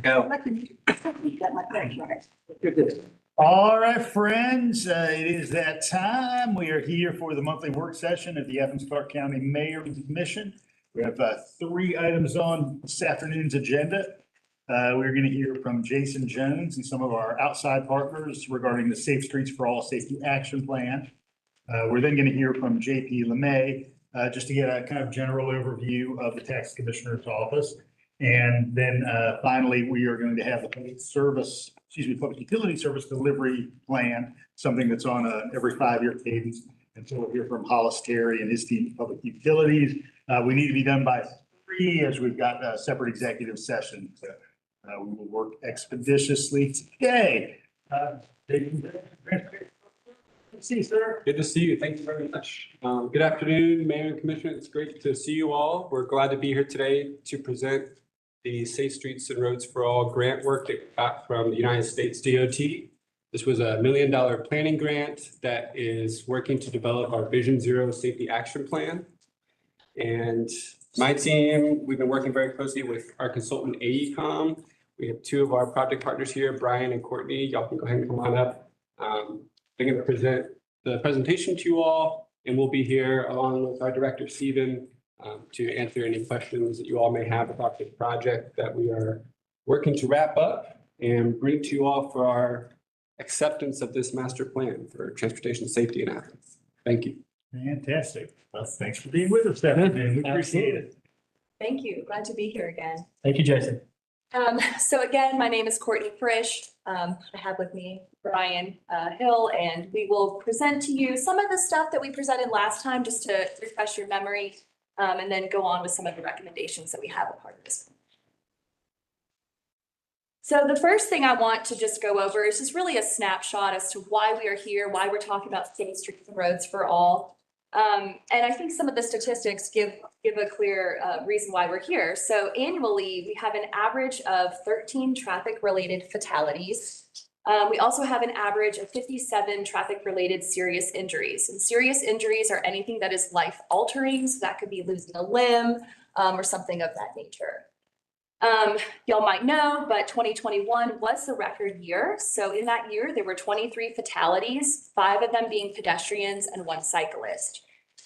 Go. All right, friends, it is that time. We are here for the monthly work session of the Athens-Clarke County Mayor's Commission. We have three items on this afternoon's agenda. We're going to hear from Jason Jones and some of our outside partners regarding the Safe Streets for All Safety Action Plan. We're then going to hear from JP Lemay, just to get a kind of general overview of the Tax Commissioner's office. And then finally, we are going to have the public utility service delivery plan, something that's on a every 5-year cadence. And so we'll hear from Hollis Terry and his team of public utilities. We need to be done by 3 as we've got a separate executive session. So we will work expeditiously today. Good to see you, sir. Good to see you. Thank you very much. Good afternoon, Mayor and Commissioner. It's great to see you all. We're glad to be here today to present the Safe Streets and Roads for All grant work that we got from the United States DOT. This was a $1 million planning grant that is working to develop our Vision Zero Safety Action Plan. And my team, we've been working very closely with our consultant AECOM. We have two of our project partners here, Brian and Courtney. Y'all can go ahead and come on up. They're going to present the presentation to you all, and we'll be here along with our director, Stephen, to answer any questions that you all may have about the project that we are working to wrap up and bring to you all for our acceptance of this master plan for transportation safety in Athens. Thank you. Fantastic. Well, thanks for being with us, Stephanie. We appreciate it. Thank you. Glad to be here again. Thank you, Jason. So again, my name is Courtney Frisch. I have with me Brian Hill, and we will present to you some of the stuff that we presented last time just to refresh your memory, and then go on with some of the recommendations that we have a part of this. So the first thing I want to just go over is just really a snapshot as to why we are here, why we're talking about safe streets and roads for all. And I think some of the statistics give a clear reason why we're here. So annually, we have an average of 13 traffic-related fatalities. We also have an average of 57 traffic-related serious injuries. And serious injuries are anything that is life-altering. So that could be losing a limb or something of that nature. Y'all might know, but 2021 was the record year. So in that year, there were 23 fatalities, 5 of them being pedestrians and 1 cyclist.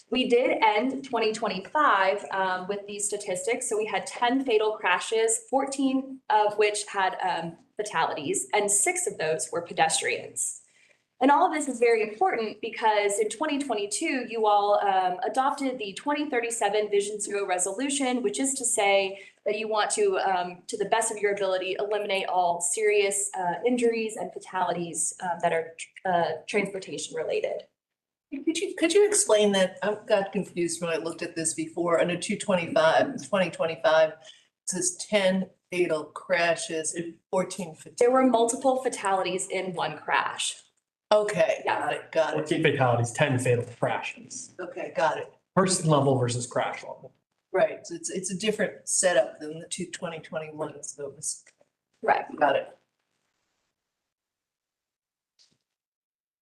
We did end 2025 with these statistics. So we had 10 fatal crashes, 14 of which had fatalities, and 6 of those were pedestrians. And all of this is very important because in 2022, you all adopted the 2037 Vision Zero resolution, which is to say that you want to the best of your ability, eliminate all serious injuries and fatalities that are transportation related. Could you explain that? I got confused when I looked at this before. Under 2025, it says 10 fatal crashes and 14 fatalities. There were multiple fatalities in 1 crash. Okay, Yeah. got it. 14 fatalities, 10 fatal crashes. Okay, got it. Person level versus crash level. Right, so it's a different setup than the 2021, so it was. Right. Got it.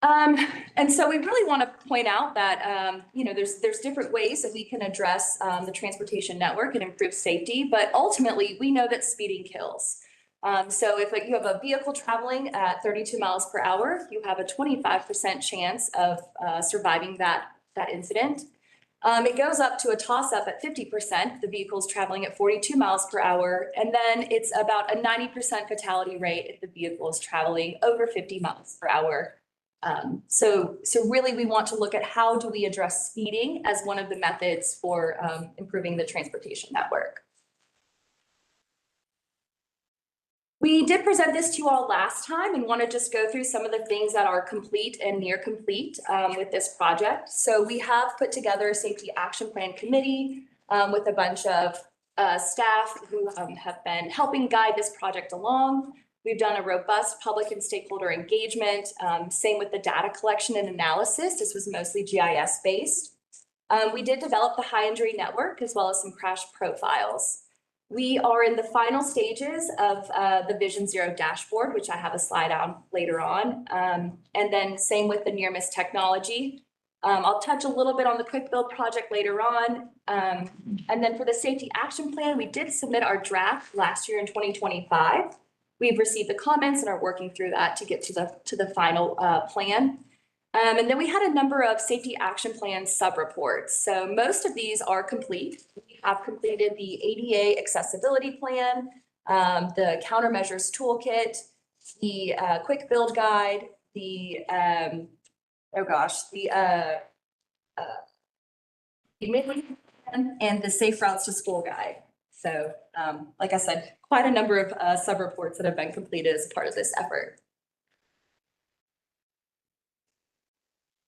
And so we really want to point out that, there's different ways that we can address the transportation network and improve safety, but ultimately we know that speeding kills. So if you have a vehicle traveling at 32 miles per hour, you have a 25% chance of surviving that incident. It goes up to a toss-up at 50%, the vehicle's traveling at 42 miles per hour, and then it's about a 90% fatality rate if the vehicle is traveling over 50 miles per hour. So really we want to look at how do we address speeding as one of the methods for improving the transportation network. We did present this to you all last time and want to just go through some of the things that are complete and near complete with this project. So we have put together a safety action plan committee with a bunch of staff who have been helping guide this project along. We've done a robust public and stakeholder engagement, same with the data collection and analysis. This was mostly GIS based. We did develop the high injury network as well as some crash profiles. We are in the final stages of the Vision Zero dashboard, which I have a slide on later on. And then same with the near miss technology. I'll touch a little bit on the quick build project later on. And then for the safety action plan, we did submit our draft last year in 2025. We've received the comments and are working through that to get to the final plan. And then we had a number of safety action plan sub-reports. So most of these are complete. We have completed the ADA accessibility plan, the countermeasures toolkit, the quick build guide, the midway plan, and the safe routes to school guide. So like I said, quite a number of sub-reports that have been completed as part of this effort.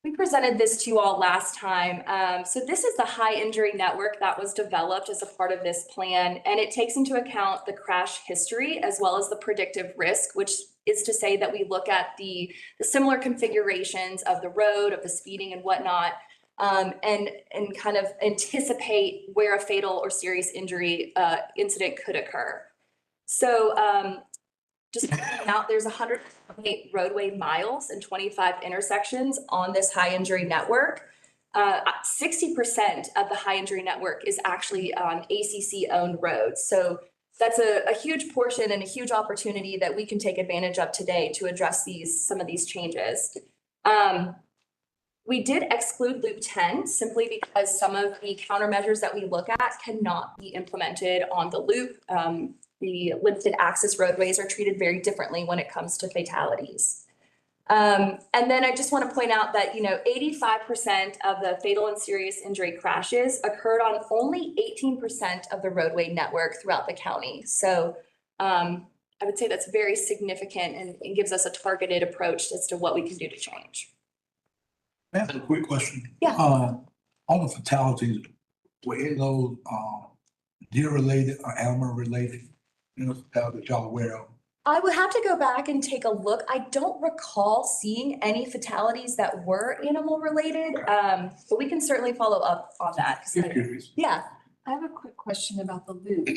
We presented this to you all last time. So this is the high injury network that was developed as a part of this plan, and it takes into account the crash history as well as the predictive risk, which is to say that we look at the similar configurations of the road, of the speeding and whatnot, and kind of anticipate where a fatal or serious injury incident could occur. So just pointing out, there's 108 roadway miles and 25 intersections on this high injury network. 60% of the high injury network is actually on ACC owned roads. So that's a huge portion and a huge opportunity that we can take advantage of today to address some of these changes. We did exclude Loop 10 simply because some of the countermeasures that we look at cannot be implemented on the loop. The limited access roadways are treated very differently when it comes to fatalities. And then I just want to point out that, 85% of the fatal and serious injury crashes occurred on only 18% of the roadway network throughout the county. So I would say that's very significant and gives us a targeted approach as to what we can do to change. I have a quick question. Yeah. All the fatalities, were any of those deer related or animal related? That y'all aware of? I would have to go back and take a look. I don't recall seeing any fatalities that were animal related, but we can certainly follow up on that. Just curious. Yeah. I have a quick question about the loop.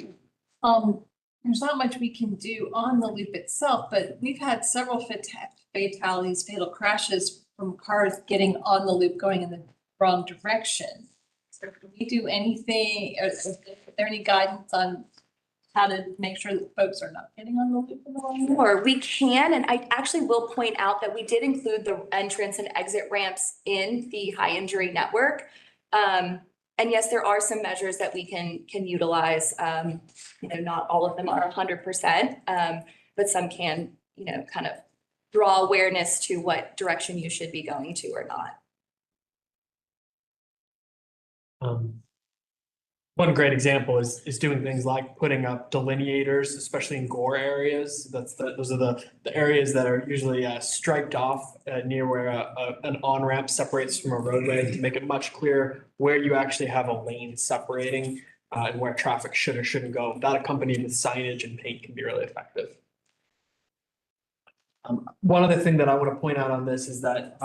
There's not much we can do on the loop itself, but we've had several fatalities, fatal crashes from cars getting on the loop going in the wrong direction. So can we do anything, or is there any guidance on how to make sure that folks are not getting on the loop in the wrong way? Or we can, and I actually will point out that we did include the entrance and exit ramps in the high injury network. And yes, there are some measures that we can utilize. Not all of them are 100%, but some can, kind of draw awareness to what direction you should be going to or not. One great example is doing things like putting up delineators, especially in gore areas. Those are the areas that are usually striped off near where an on-ramp separates from a roadway to make it much clearer where you actually have a lane separating and where traffic should or shouldn't go. That accompanied with signage and paint can be really effective. One other thing that I want to point out on this is that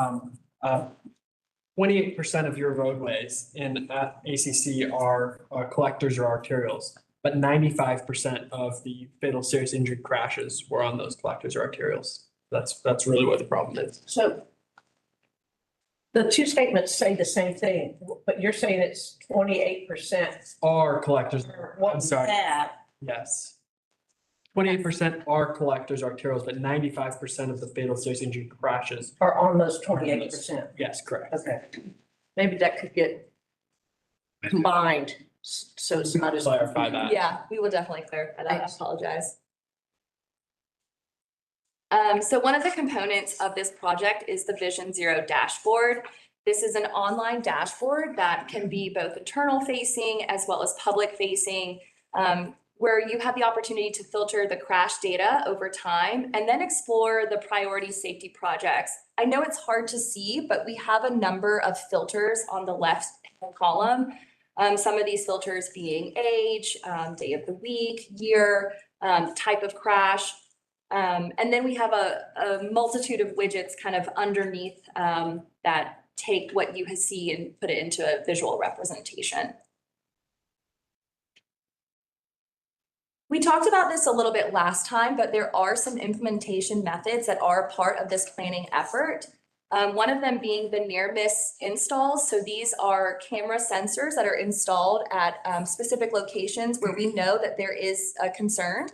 28% of your roadways in ACC are collectors or arterials, but 95% of the fatal serious injury crashes were on those collectors or arterials. That's really what the problem is. So the two statements say the same thing, but you're saying it's 28%. Are collectors, What I'm was sorry, that? yes. 28% are collectors, arterials, but 95% of the fatal serious injury crashes. Or almost 28%. Yes, correct. Okay. Maybe that could get combined, so it's not as. Clarify that. Yeah, we will definitely clarify that. I Thanks. apologize. So one of the components of this project is the Vision Zero dashboard. This is an online dashboard that can be both internal facing as well as public facing, where you have the opportunity to filter the crash data over time and then explore the priority safety projects. I know it's hard to see, but we have a number of filters on the left column. Some of these filters being age, day of the week, year, type of crash. And then we have a multitude of widgets kind of underneath that take what you see and put it into a visual representation. We talked about this a little bit last time, but there are some implementation methods that are part of this planning effort. One of them being the near miss installs. So these are camera sensors that are installed at specific locations where we know that there is a concern.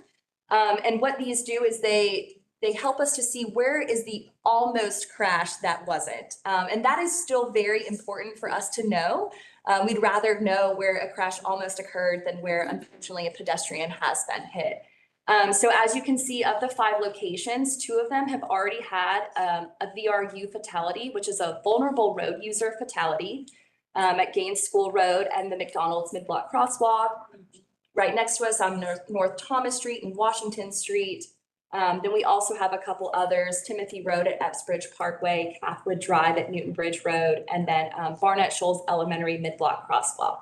And what these do is they help us to see where is the almost crash that wasn't. And that is still very important for us to know. We'd rather know where a crash almost occurred than where unfortunately a pedestrian has been hit. So as you can see, of the 5 locations, 2 of them have already had a VRU fatality, which is a vulnerable road user fatality at Gaines School Road and the McDonald's mid-block crosswalk. Right next to us on North Thomas Street and Washington Street. Then we also have a couple others, Timothy Road at Epps Parkway, Cathwood Drive at Newton Bridge Road, and then Barnett Shoals Elementary mid-block crosswalk.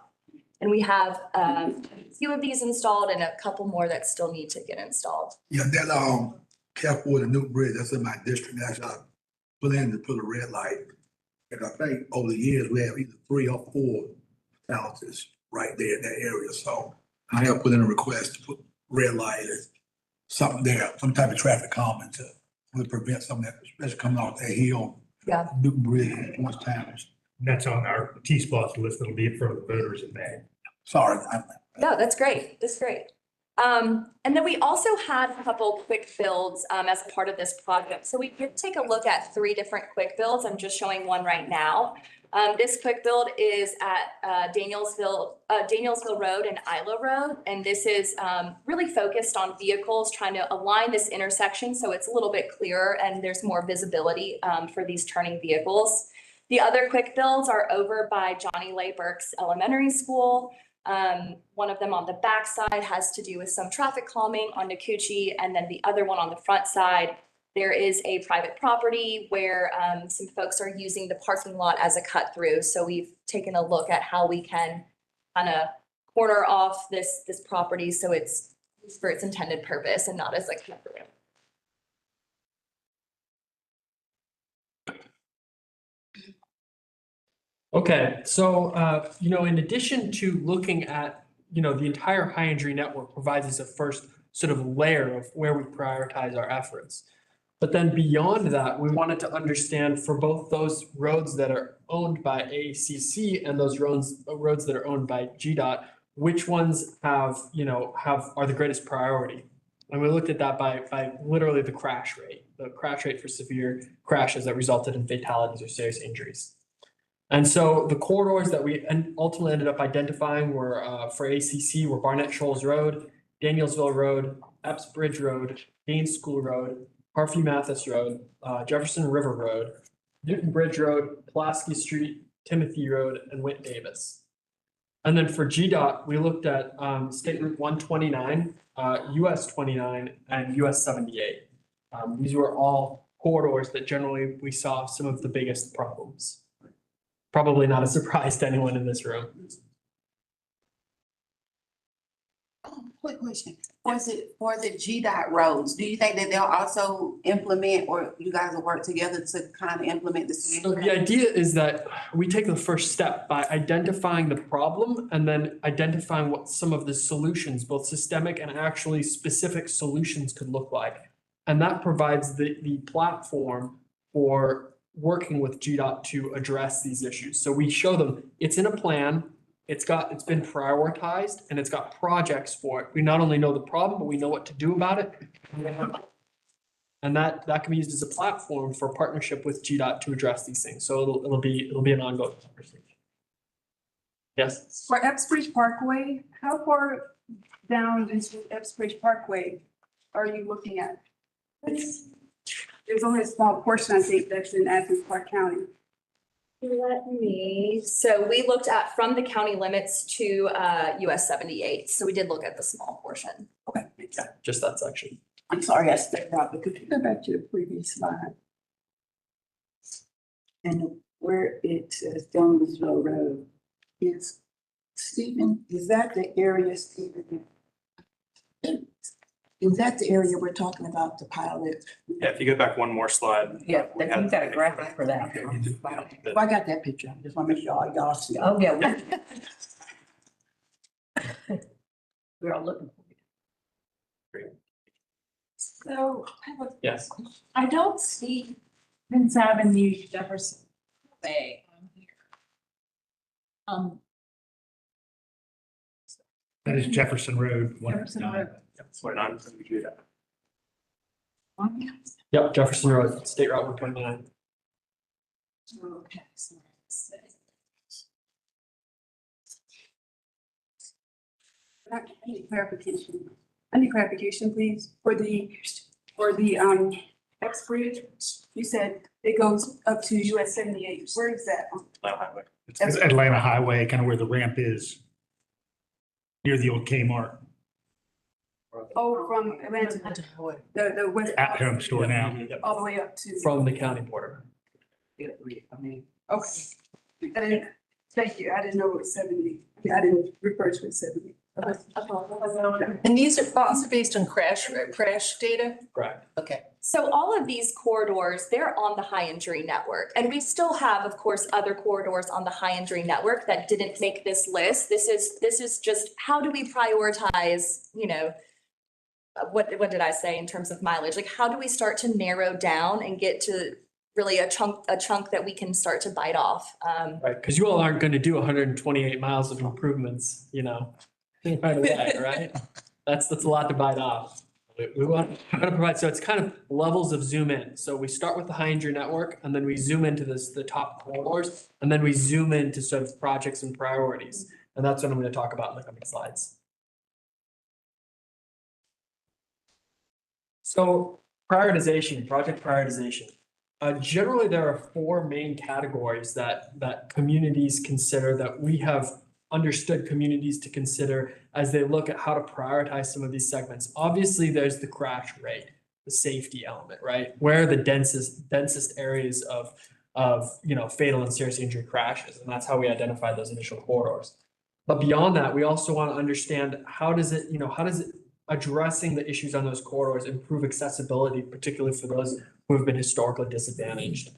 And we have a few of these installed and a couple more that still need to get installed. Yeah, that, Cathwood and Newton Bridge, that's in my district. That's, put in to put a red light. And I think over the years, we have either 3 or 4 fatalities right there in that area. So I have put in a request to put red light or something there, some type of traffic calming to prevent some of that, especially coming off that hill. Yeah. Newton Bridge, most times. That's on our T-Spots list. That'll be in front of the voters in May. Sorry. No, that's great. That's great. And then we also had a couple quick builds as part of this project. So we did take a look at 3 different quick builds. I'm just showing one right now. This quick build is at Danielsville Road and Isla Road. And this is really focused on vehicles trying to align this intersection so it's a little bit clearer and there's more visibility for these turning vehicles. The other quick builds are over by Johnny Lay Burke's Elementary School. One of them on the back side has to do with some traffic calming on Nokuchi, and then the other one on the front side, there is a private property where some folks are using the parking lot as a cut through. So we've taken a look at how we can kind of corner off this property so it's for its intended purpose and not as a cut through. Okay, so, in addition to looking at, the entire high injury network provides us a first sort of layer of where we prioritize our efforts. But then beyond that, we wanted to understand for both those roads that are owned by ACC and those roads that are owned by GDOT, which ones are the greatest priority. And we looked at that by literally the crash rate for severe crashes that resulted in fatalities or serious injuries. And so the corridors that we ultimately ended up identifying were for ACC were Barnett Shoals Road, Danielsville Road, Epps Bridge Road, Gaines School Road, Harvey Mathis Road, Jefferson River Road, Newton Bridge Road, Pulaski Street, Timothy Road, and Whit Davis. And then for GDOT, we looked at State Route 129, US 29, and US 78. These were all corridors that generally we saw some of the biggest problems. Probably not a surprise to anyone in this room. Quick question. For the GDOT roads, do you think that they'll also implement, or you guys will work together to kind of implement the same? So the idea is that we take the first step by identifying the problem and then identifying what some of the solutions, both systemic and actually specific solutions could look like. And that provides the platform for working with GDOT to address these issues. So we show them it's in a plan, it's been prioritized, and it's got projects for it. We not only know the problem, but we know what to do about it. And that can be used as a platform for partnership with GDOT to address these things. So it'll be an ongoing conversation. Yes. For Epps Bridge Parkway, how far down into Epps Bridge Parkway are you looking at? There's only a small portion, I think, that's in Athens-Clarke County. So we looked at from the county limits to US 78. So we did look at the small portion. Okay. Yeah, just that section. I'm sorry, I stepped out, but could you go back to the previous slide? And where it says Jonesville Road, is that the area, Stephen? Is that the area we're talking about, the pilot? Yeah, if you go back one more slide. Yeah, you've got a graphic for that. Well, I got that picture. I just want to make sure y'all see it. Oh, yeah. We're all looking for you. So Yes. I don't see Prince Avenue, Jefferson Bay on here. That is Jefferson Road. Jefferson Road. Yep, Jefferson Road, State Route 129. Okay, so let's see. I need clarification. I need clarification, please, for the X Bridge. You said it goes up to US 78. Where is that? It's Atlanta Highway, kind of where the ramp is. Near the old Kmart, Oh, from Atlanta, the west. at home store now. All the way up to. From the county border. Okay. Thank you. I didn't know it was 70. I didn't refer to it 70. And these are based on crash data? Correct. Okay. So all of these corridors, they're on the high injury network. And we still have, of course, other corridors on the high injury network that didn't make this list. This is just, how do we prioritize, what did I say in terms of mileage? Like, how do we start to narrow down and get to really a chunk that we can start to bite off? Right, because you all aren't going to do 128 miles of improvements, right away, right? That's a lot to bite off. We want to provide, so it's kind of levels of zoom in. So we start with the high injury network, and then we zoom into the top corridors, and then we zoom into sort of projects and priorities. And that's what I'm going to talk about in the coming slides. So prioritization, project prioritization. Generally, there are four main categories that communities consider, that we have understood communities to consider as they look at how to prioritize some of these segments. Obviously, there's the crash rate, the safety element, right? Where are the densest areas of fatal and serious injury crashes, and that's how we identify those initial corridors. But beyond that, we also want to understand how does it addressing the issues on those corridors improve accessibility, particularly for those who have been historically disadvantaged.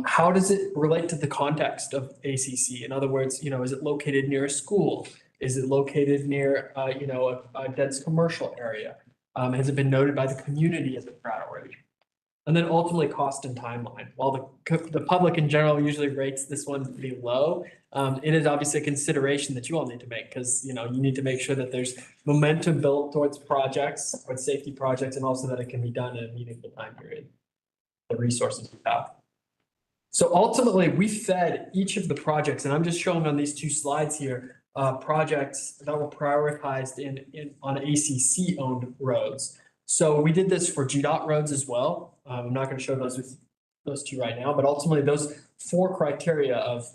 How does it relate to the context of ACC? In other words, is it located near a school? Is it located near, a dense commercial area? Has it been noted by the community as a priority? And then ultimately cost and timeline. While the public in general usually rates this one pretty low, it is obviously a consideration that you all need to make, because, you need to make sure that there's momentum built towards projects, towards safety projects, and also that it can be done in a meaningful time period, the resources we have. So ultimately, we fed each of the projects, and I'm just showing on these two slides here, projects that were prioritized on ACC-owned roads. So we did this for GDOT roads as well. I'm not going to show those two right now, but ultimately those four criteria of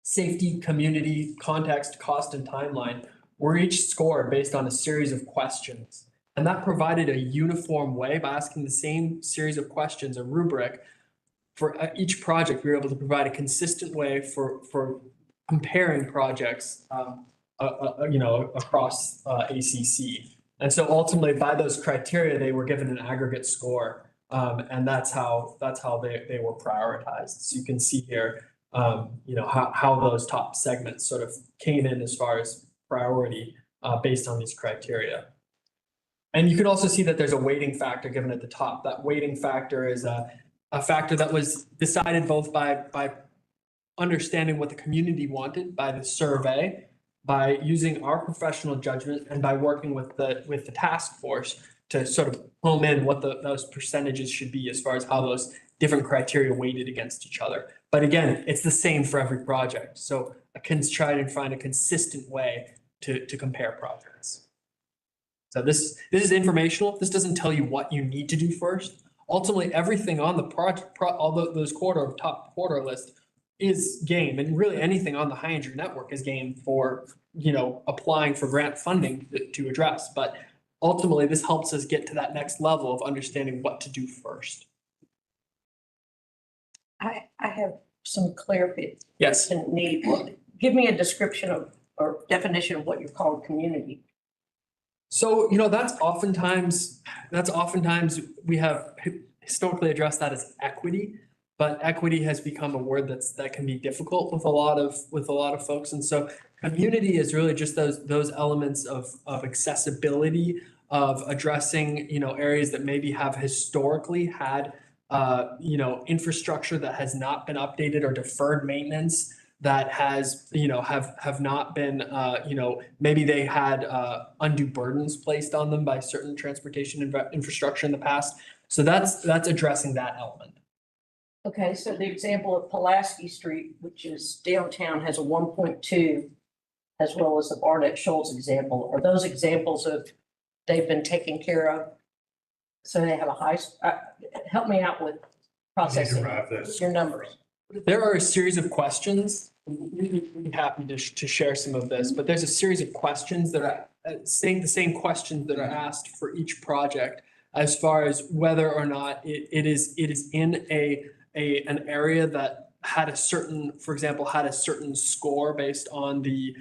safety, community, context, cost, and timeline were each scored based on a series of questions. And that provided a uniform way by asking the same series of questions, a rubric. For each project, we were able to provide a consistent way for comparing projects, across ACC. And so ultimately, by those criteria, they were given an aggregate score, and that's how they were prioritized. So you can see here, how those top segments sort of came in as far as priority based on these criteria. And you can also see that there's a weighting factor given at the top. That weighting factor is a factor that was decided both by understanding what the community wanted, by the survey, by using our professional judgment, and by working with the task force to sort of home in what those percentages should be as far as how those different criteria weighted against each other. But again, it's the same for every project. So I can try and find a consistent way to compare projects. So this is informational. This doesn't tell you what you need to do first. Ultimately, everything on the project, all those top quarter list is game, and really anything on the high injury network is game for, applying for grant funding to address. But ultimately, this helps us get to that next level of understanding what to do first. I have some clarification. Yes. Need. Give me a description of or definition of what you call community. So, that's oftentimes we have historically addressed that as equity, but equity has become a word that can be difficult with a lot of folks. And so community is really just those elements of accessibility, of addressing, areas that maybe have historically had infrastructure that has not been updated or deferred maintenance that has, have not been, maybe they had undue burdens placed on them by certain transportation infrastructure in the past. So that's addressing that element. Okay, so the example of Pulaski Street, which is downtown, has a 1.2, as well as the Barnett Shoals example. Are those examples of they've been taken care of? So they have a high, help me out with processing derive this. your numbers. There are a series of questions. We'd be happy to share some of this, but there's a series of questions that are saying the same questions that are asked for each project as far as whether or not it is in an area that had a certain, for example, had a certain score based on the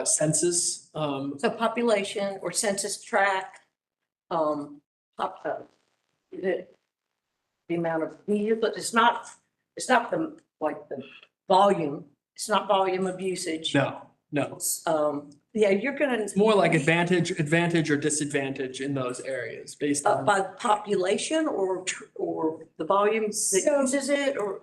census. So population or census tract, the amount of vehicles, but it's not the, like the volume, it's not volume of usage. No. Yeah, you're gonna. It's more like advantage or disadvantage in those areas based on. By population or the volume that uses it, or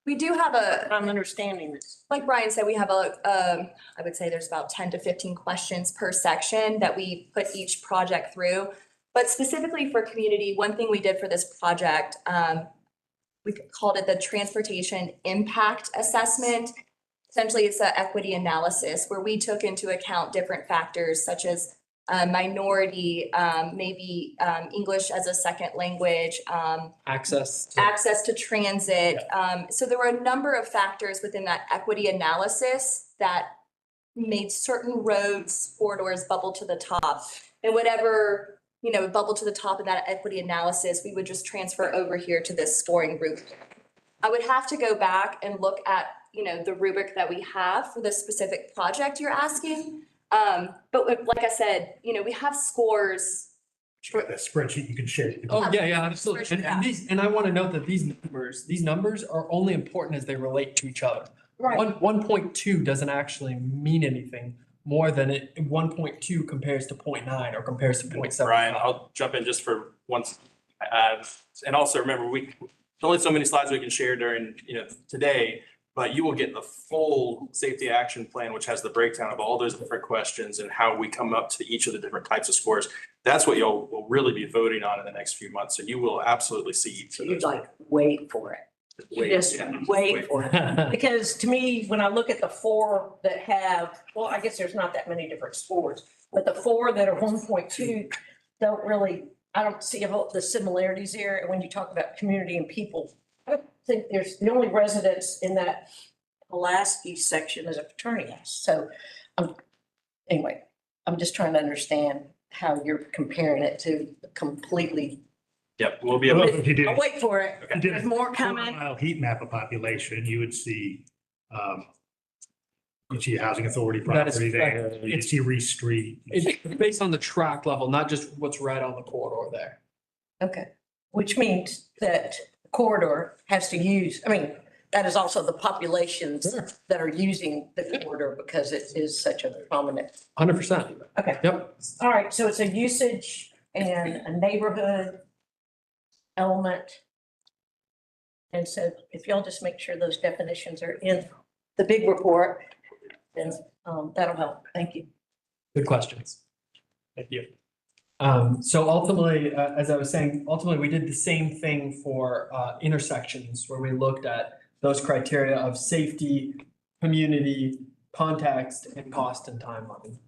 We do have I'm understanding this. like Brian said, we have I would say there's about 10 to 15 questions per section that we put each project through. But specifically for community, one thing we did for this project, we called it the Transportation Impact Assessment. Essentially, it's an equity analysis where we took into account different factors such as minority, maybe English as a second language, Access to transit. So there were a number of factors within that equity analysis that made certain roads, corridors bubble to the top. And whatever, bubble to the top of that equity analysis, we would just transfer over here to this scoring group. I would have to go back and look at, the rubric that we have for this specific project you're asking. But like I said, we have scores. That spreadsheet you can share. Oh, yeah, absolutely. And I want to note that these numbers are only important as they relate to each other. Right. 1.2 doesn't actually mean anything more than 1.2 compares to 0.9 or compares to 0.7. Brian, I'll jump in just for once. And also remember, there's only so many slides we can share during, today, but you will get the full safety action plan, which has the breakdown of all those different questions and how we come up to each of the different types of scores. That's what you'll will really be voting on in the next few months. So you will absolutely see each of those. You'd wait for it. Wait for it. Because to me, when I look at the 4 that have, well, I guess there's not that many different scores, but the 4 that are 1.2 don't really, I don't see the similarities there. And when you talk about community and people, I don't think there's, the only residents in that Pulaski section is a fraternity house. So anyway, I'm just trying to understand how you're comparing it to completely. Yep, we'll be able to. If you did, I'll wait for it. if you did There's a more 4 coming. mile heat map of population, you would see, you'd see housing authority That is property there. correct. You'd see Reese Street. It's based on the track level, not just what's right on the corridor there. Okay, which means that corridor has to use, that is also the populations that are using the corridor because it is such a prominent. 100%. Okay. Yep. All right, so it's a usage and a neighborhood element. And so if y'all just make sure those definitions are in the big report, then that'll help. Thank you. Good questions. Thank you. So ultimately, as I was saying, we did the same thing for intersections where we looked at those criteria of safety, community, context, and cost and timeline.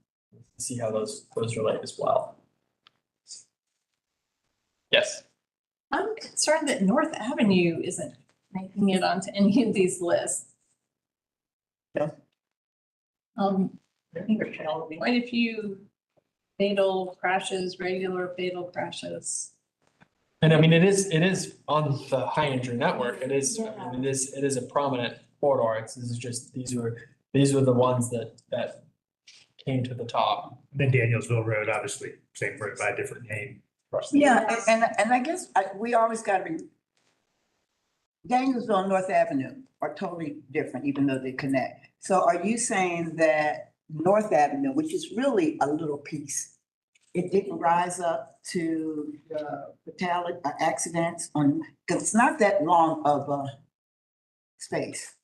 See how those relate as well. Yes. I'm concerned that North Avenue isn't making it onto any of these lists. Yeah. I think there's quite a few fatal crashes, regular fatal crashes. And it is on the high injury network. It is, it is a prominent corridor. These were the ones that came to the top. Then Danielsville Road, obviously, same road by a different name. Yeah, and I guess we always got to be, Danielsville and North Avenue are totally different, even though they connect. So are you saying that North Avenue, which is really a little piece, it didn't rise up to the fatality, accidents on, because it's not that long of a space.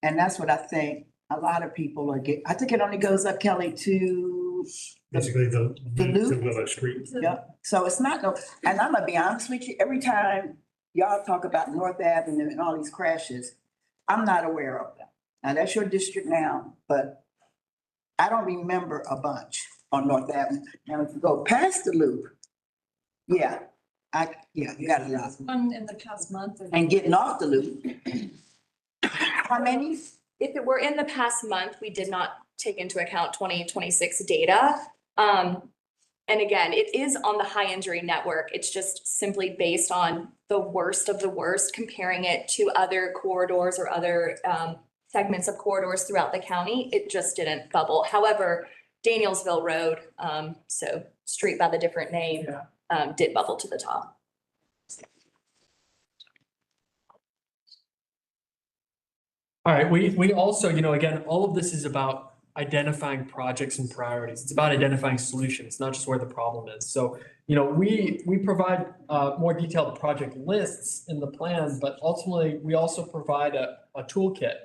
And that's what I think a lot of people are getting. I think it only goes up, Kelly, to, Basically, the loop. to Willow Street. yep. So it's not no, and I'm gonna be honest with you, every time y'all talk about North Avenue and all these crashes, I'm not aware of them. Now, that's your district now, but I don't remember a bunch on North Avenue. Now, if you go past the loop, yeah, you got a lot. One in the past month. And getting off the loop. How many? If it were in the past month, we did not take into account 2026 data. And again, it is on the high injury network. It's just simply based on the worst of the worst, comparing it to other corridors or other segments of corridors throughout the county. It just didn't bubble. However, Danielsville Road, so street by the different name, did bubble to the top. All right, we also, again, all of this is about identifying projects and priorities. It's about identifying solutions, not just where the problem is. So, we provide more detailed project lists in the plan, but ultimately we also provide a toolkit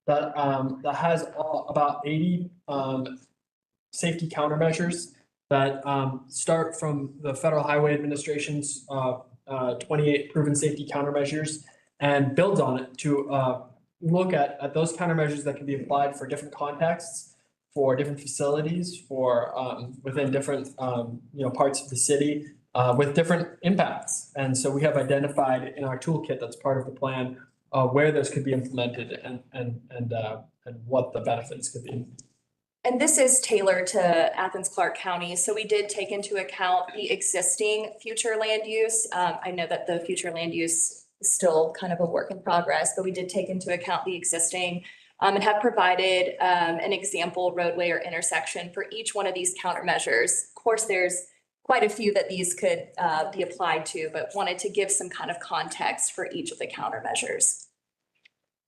that has about 80 safety countermeasures that start from the Federal Highway Administration's 28 proven safety countermeasures and builds on it to look at those countermeasures that can be applied for different contexts, for different facilities, for within different parts of the city with different impacts. And so we have identified in our toolkit that's part of the plan where those could be implemented and what the benefits could be. And this is tailored to Athens-Clarke County. So we did take into account the existing future land use. I know that the future land use is still kind of a work in progress, but we did take into account the existing and have provided an example roadway or intersection for each one of these countermeasures. Of course, there's quite a few that these could be applied to, but wanted to give some kind of context for each of the countermeasures.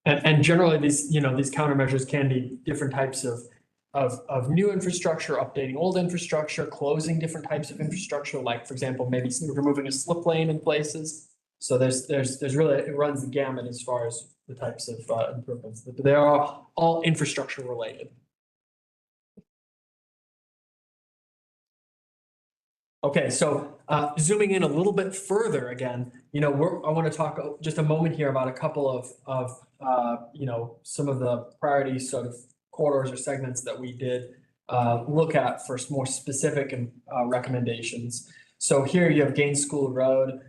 And generally these countermeasures can be different types of new infrastructure, updating old infrastructure, closing different types of infrastructure, like for example, maybe removing a slip lane in places. So there's really, it runs the gamut as far as the types of improvements. They are all infrastructure related. Okay, so zooming in a little bit further again, I want to talk just a moment here about a couple of some of the priority sort of corridors or segments that we did look at for more specific and recommendations. So here you have Gaines School Road,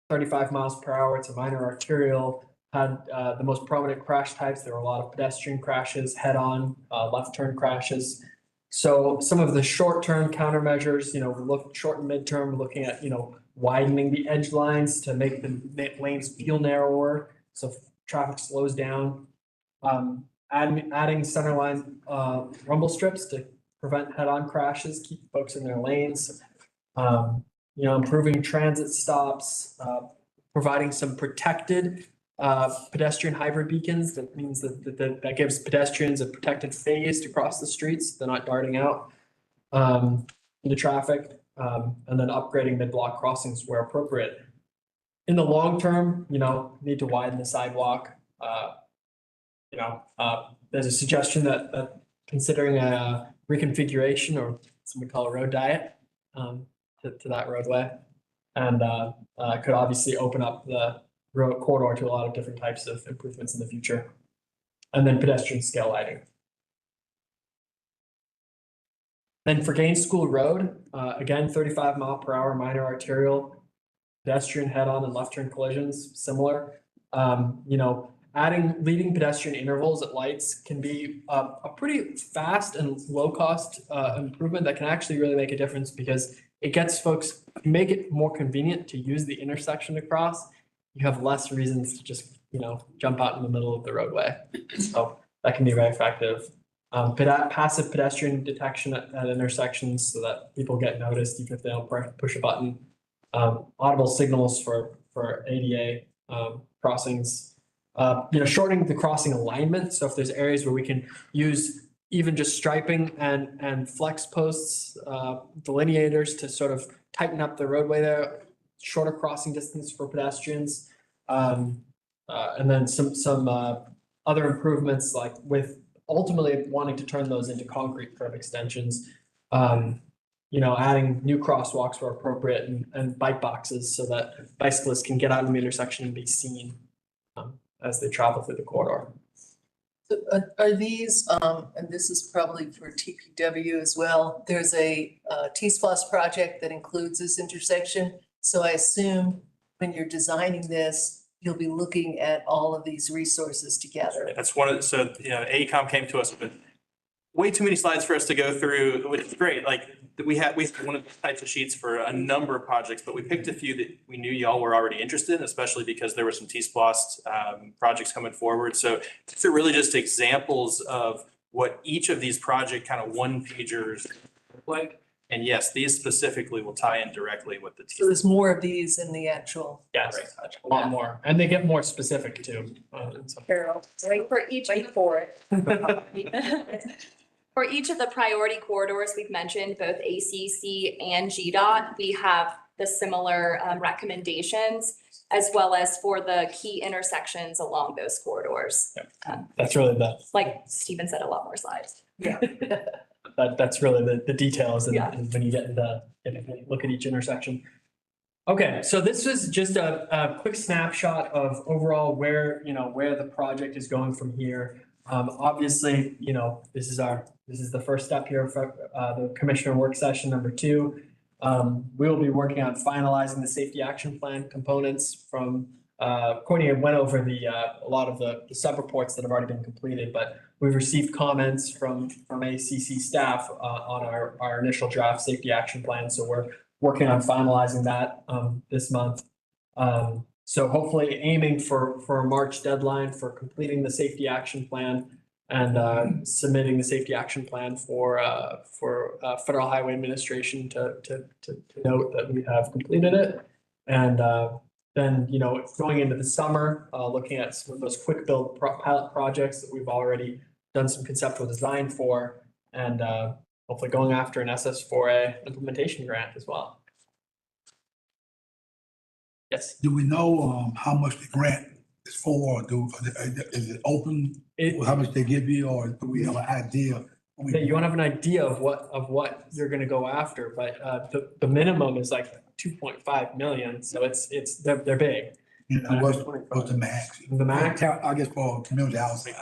35 miles per hour. It's a minor arterial, had the most prominent crash types. There were a lot of pedestrian crashes, head-on, left turn crashes. So some of the short-term countermeasures, short and midterm, we're looking at, widening the edge lines to make the lanes feel narrower, so traffic slows down. Adding centerline rumble strips to prevent head-on crashes, keep folks in their lanes. Improving transit stops, providing some protected pedestrian hybrid beacons. That means that gives pedestrians a protected phase to cross the streets. They're not darting out into traffic, and then upgrading mid-block crossings where appropriate. In the long term, need to widen the sidewalk. There's a suggestion that considering a reconfiguration, or some would call a road diet, to that roadway, and could obviously open up the road corridor to a lot of different types of improvements in the future. And then pedestrian scale lighting. Then for Gaines School Road, again, 35 mile per hour minor arterial, pedestrian head-on and left turn collisions, similar. Adding leading pedestrian intervals at lights can be a pretty fast and low cost improvement that can actually really make a difference, because it gets folks, make it more convenient to use the intersection to cross. You have less reasons to just, jump out in the middle of the roadway. So that can be very effective. Passive pedestrian detection at intersections so that people get noticed even if they don't push a button. Audible signals for ADA crossings. Shortening the crossing alignment. So if there's areas where we can use even just striping and flex posts, delineators to sort of tighten up the roadway there, shorter crossing distance for pedestrians. And then some other improvements, like with ultimately wanting to turn those into concrete curb extensions. Adding new crosswalks where appropriate and bike boxes so that bicyclists can get out of the intersection and be seen as they travel through the corridor. So, are these, and this is probably for TPW as well, there's a T-Splosh project that includes this intersection. So I assume when you're designing this, you'll be looking at all of these resources together. That's one of the, so, AECOM came to us with way too many slides for us to go through, which is great. Like we had one of the types of sheets for a number of projects, but we picked a few that we knew y'all were already interested in, especially because there were some T-Splosh projects coming forward. So these are really just examples of what each of these project kind of one-pagers look like. And yes, these specifically will tie in directly with the T. So there's more of these in the actual. Yes, a lot more, and they get more specific too. Carol, wait for it. For each of the priority corridors we've mentioned, both ACC and GDOT, we have the similar recommendations, as well as for the key intersections along those corridors. That's really Like Stephen said, a lot more slides. Yeah. That's really the details Yeah. and when you get into, look at each intersection. Okay, so this was just a quick snapshot of overall where the project is going from here. Obviously, this is the first step here for the commissioner work session number 2. We will be working on finalizing the safety action plan components from Courtney went over a lot of the sub-reports that have already been completed, but we've received comments from ACC staff on our initial draft safety action plan. So we're working on finalizing that this month. So hopefully aiming for a March deadline for completing the safety action plan and submitting the safety action plan for Federal Highway Administration to note that we have completed it. And then, going into the summer, looking at some of those quick build pilot projects that we've already done some conceptual design for, and hopefully going after an SS4A implementation grant as well. Yes. Do we know how much the grant is for? Is it open? How much they give you, or do we have an idea? You don't have an idea of what you're going to go after, but the minimum is like 2.5 million. So they're big. What's the max? The max, I guess for community housing.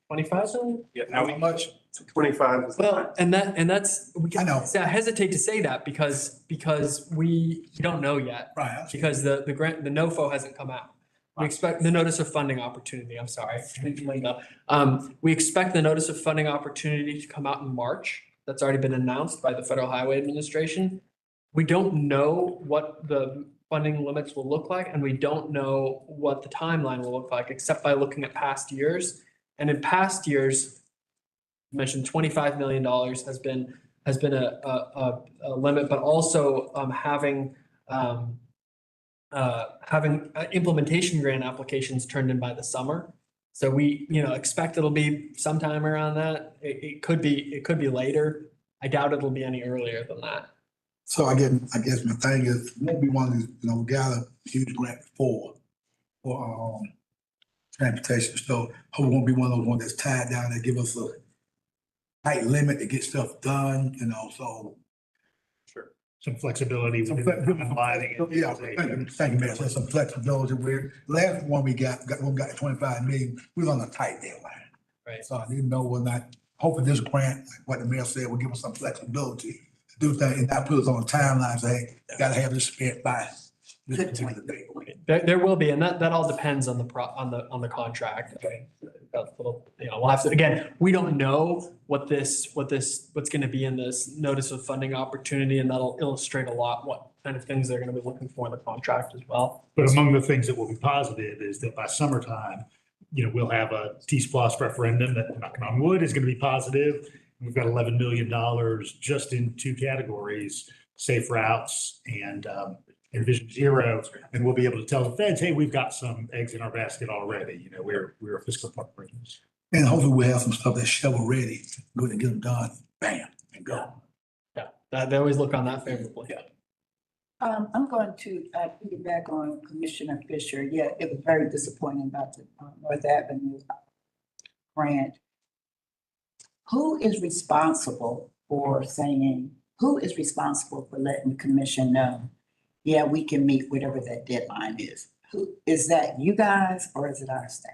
25 million. Yeah, How much? 25. Well, that's I know. I hesitate to say that because we don't know yet. Right. Because the grant, the NOFO hasn't come out. We expect the notice of funding opportunity, I'm sorry. We expect the notice of funding opportunity to come out in March. That's already been announced by the Federal Highway Administration. We don't know what the funding limits will look like, and we don't know what the timeline will look like, except by looking at past years. And in past years, I mentioned $25 million has been a limit, but also having implementation grant applications turned in by the summer. So we, expect it'll be sometime around that. It could be later. I doubt it'll be any earlier than that. So I guess my thing is, we won't be one of we got a huge grant for transportation. So hope we won't be one of those ones that's tied down that give us a tight limit to get stuff done, so. Some flexibility. Some yeah, thank you, Mayor. So some flexibility where last one we got 25 million, we was on a tight deadline. Right. So I didn't know we're not, hoping this grant, like what the mayor said, will give us some flexibility to do things and not put us on a timeline, say, hey, gotta have this spent by this particular date. There will be, and that all depends on the contract. Okay. We'll have to, again, we don't know what's going to be in this notice of funding opportunity, and that'll illustrate a lot what kind of things they're going to be looking for in the contract as well. But among the things that will be positive is that by summertime, we'll have a T-Splosh referendum that, knocking on wood, is going to be positive. We've got $11 million just in 2 categories, safe routes and Vision Zero, and we'll be able to tell the feds, hey, we've got some eggs in our basket already. We're a fiscal partner. And hopefully we'll have some stuff that's shovel ready, go and get them done, bam, and go. Yeah, they always look on that favorably. Yeah. I'm going to piggyback on Commissioner Fisher. Yeah, it was very disappointing about the North Avenue grant. Who is responsible for letting the commission know, yeah, we can meet whatever that deadline is? Who, is that you guys or is it our staff?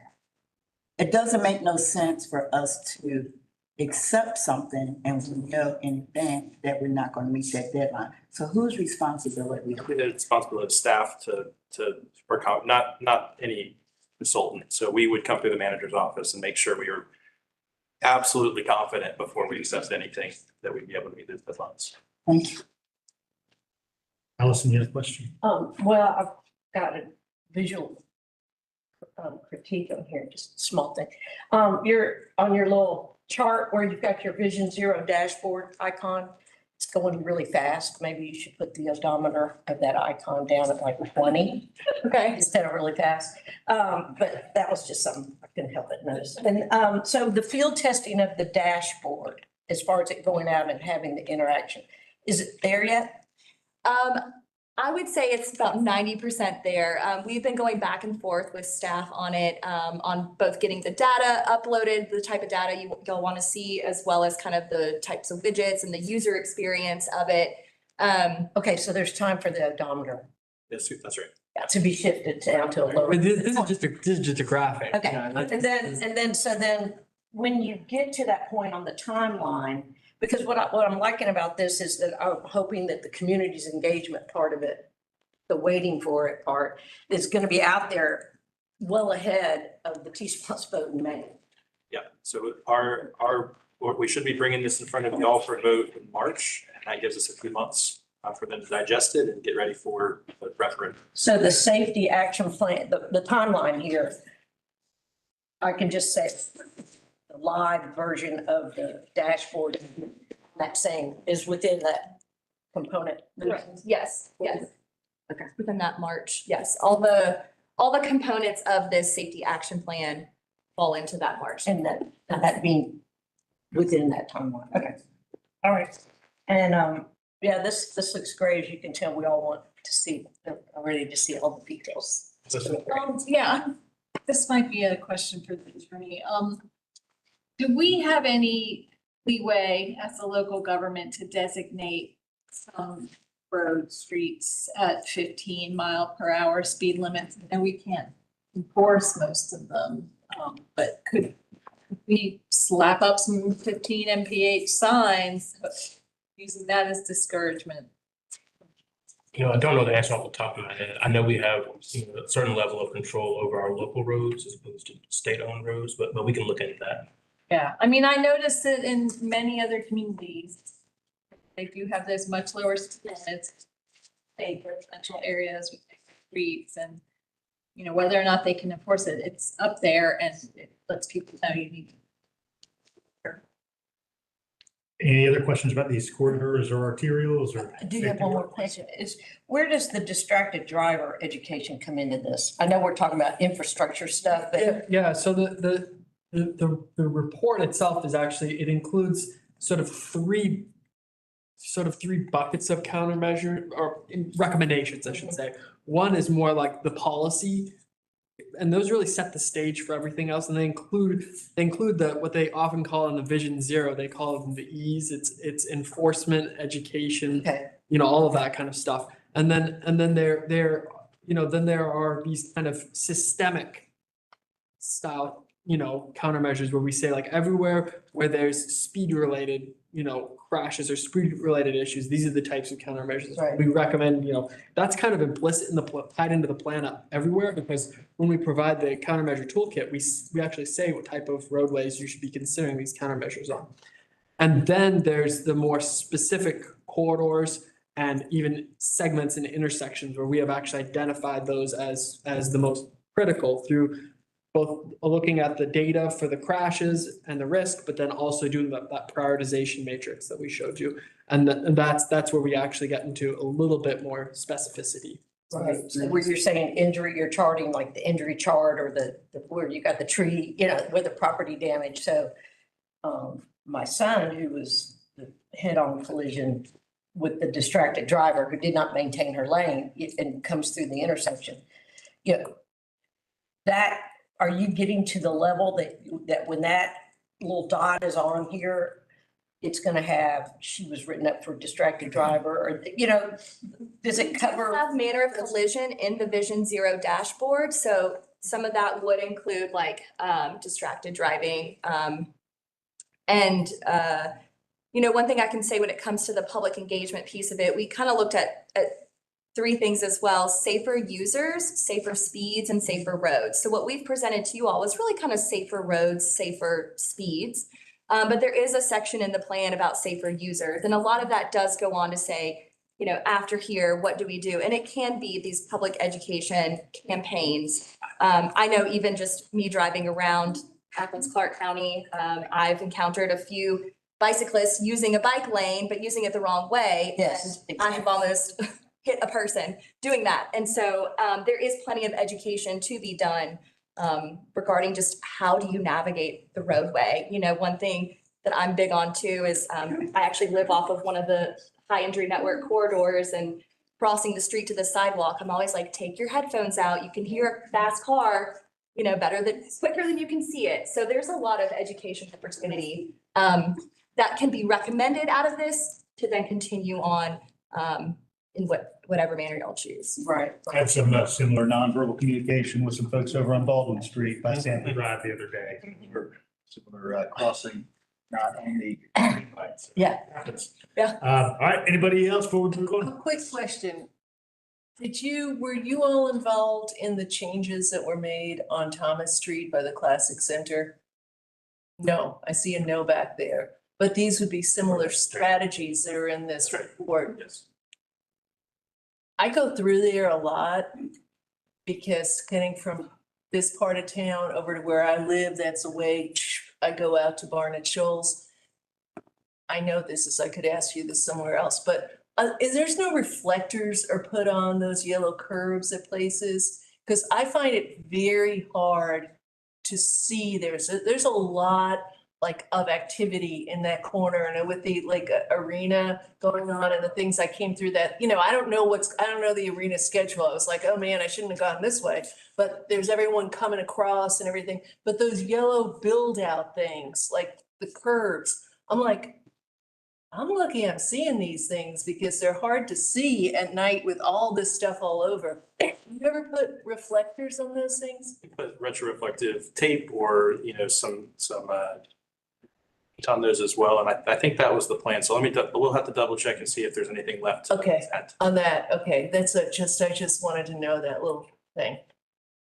It doesn't make no sense for us to accept something and we know in advance that we're not gonna meet that deadline. So whose responsibility? It's the responsibility of staff to work out, not any consultant. So we would come through the manager's office and make sure we were absolutely confident before we accept anything that we'd be able to meet those deadlines. Thank you. Allison, you have a question? Well, I've got a visual critique on here, just a small thing. You're on your little chart where you've got your Vision Zero dashboard icon. It's going really fast. Maybe you should put the odometer of that icon down at like 20. Okay. Instead of really fast. But that was just something I couldn't help but notice. And so the field testing of the dashboard, as far as it going out and having the interaction, is it there yet? I would say it's about 90% there. We've been going back and forth with staff on it, on both getting the data uploaded, the type of data you'll want to see, as well as kind of the types of widgets and the user experience of it. Okay, so there's time for the odometer. Yes, that's right. To be shifted down to a lower. This is just a graphic. Okay, you know, and then when you get to that point on the timeline, because what I'm liking about this is that I'm hoping that the community's engagement part of it, the waiting for it part, is going to be out there well ahead of the T-Splosh vote in May. Yeah, so we should be bringing this in front of y'all for a vote in March, and that gives us a few months for them to digest it and get ready for the referendum. So the safety action plan, the timeline here, I can just say the live version of the dashboard, that saying is within that component. Correct. Yes. Okay. Within that March, yes. All the components of this safety action plan fall into that March. And that being within that timeline. Okay. All right. And yeah, this looks great. As you can tell, we all want to see, are ready to see all the details. Yeah, this might be a question for the attorney. Do we have any leeway as a local government to designate some road streets at 15-mile-per-hour speed limits? And we can't enforce most of them, but could we slap up some 15 mph signs using that as discouragement? You know, I don't know the answer off the top of my head. I know we have a certain level of control over our local roads as opposed to state-owned roads, but we can look into that. Yeah, I mean, I noticed it in many other communities. They do have those much lower speed limits, big residential areas with streets, and you know, whether or not they can enforce it, it's up there and it lets people know you need. Any other questions about these corridors or arterials or? I do have one more question. Where does the distracted driver education come into this? I know we're talking about infrastructure stuff, but Yeah, so the report itself is actually, it includes sort of three buckets of countermeasure or recommendations, I should say. One is more like the policy, and those really set the stage for everything else. And they include what they often call in the Vision Zero, they call them the E's. It's enforcement, education, okay. you know, all of that kind of stuff. And then there are these kind of systemic style, you know, countermeasures where we say like everywhere where there's speed related, you know, crashes or speed related issues, these are the types of countermeasures Right. we recommend. You know, that's kind of implicit in the tied into the plan everywhere, because when we provide the countermeasure toolkit, we actually say what type of roadways you should be considering these countermeasures on. And then there's the more specific corridors and even segments and intersections where we have actually identified those as the most critical through both looking at the data for the crashes and the risk, but then also doing that prioritization matrix that we showed you. And that's where we actually get into a little bit more specificity Right, so where you're saying injury, you're charting like the injury chart or where you got the tree, where the property damage, so. My son, who was the head-on collision with the distracted driver who did not maintain her lane and comes through the intersection. That, are you getting to the level that when that little dot is on here, it's gonna have, she was written up for distracted driver, or, does it cover? Have manner of collision in the Vision Zero dashboard, so some of that would include like distracted driving. And one thing I can say when it comes to the public engagement piece of it, we kind of looked at three things as well: safer users, safer speeds, and safer roads. So what we've presented to you all is really kind of safer roads, safer speeds. But there is a section in the plan about safer users. And a lot of that does go on to say, after here, what do we do? And it can be these public education campaigns. I know even just me driving around Athens-Clarke County, I've encountered a few bicyclists using a bike lane, but using it the wrong way. Yes, And I have almost hit a person doing that. And so there is plenty of education to be done regarding just how do you navigate the roadway. One thing that I'm big on too is I actually live off of one of the high injury network corridors, and crossing the street to the sidewalk, I'm always like, take your headphones out. You can hear a fast car, quicker than you can see it. So there's a lot of education opportunity that can be recommended out of this to then continue on in whatever manner y'all choose. Right. I had some similar nonverbal communication with some folks over on Baldwin Street by Santa Drive the other day. Similar crossing, not on the lights. Yeah. Yeah. All right, anybody else before we move A on? quick question. Were you all involved in the changes that were made on Thomas Street by the Classic Center? No, I see a no back there, but these would be similar strategies that are in this report. Yes. I go through there a lot because getting from this part of town over to where I live, that's a way I go out to Barnett Shoals. I know I could ask you this somewhere else, but there's no reflectors are put on those yellow curves at places? Because I find it very hard to see. There's a lot of activity in that corner, and with the arena going on and the things I came through that, I don't know the arena schedule. I was like, oh man, I shouldn't have gone this way, but there's everyone coming across and everything. But those yellow build out things, like the curves, I'm like, I'm lucky I'm seeing these things because they're hard to see at night with all this stuff all over. You ever put reflectors on those things? We put retroreflective tape or, some on those as well. And I think that was the plan. So we'll have to double check and see if there's anything left. Okay, on that. Okay, I just wanted to know that little thing.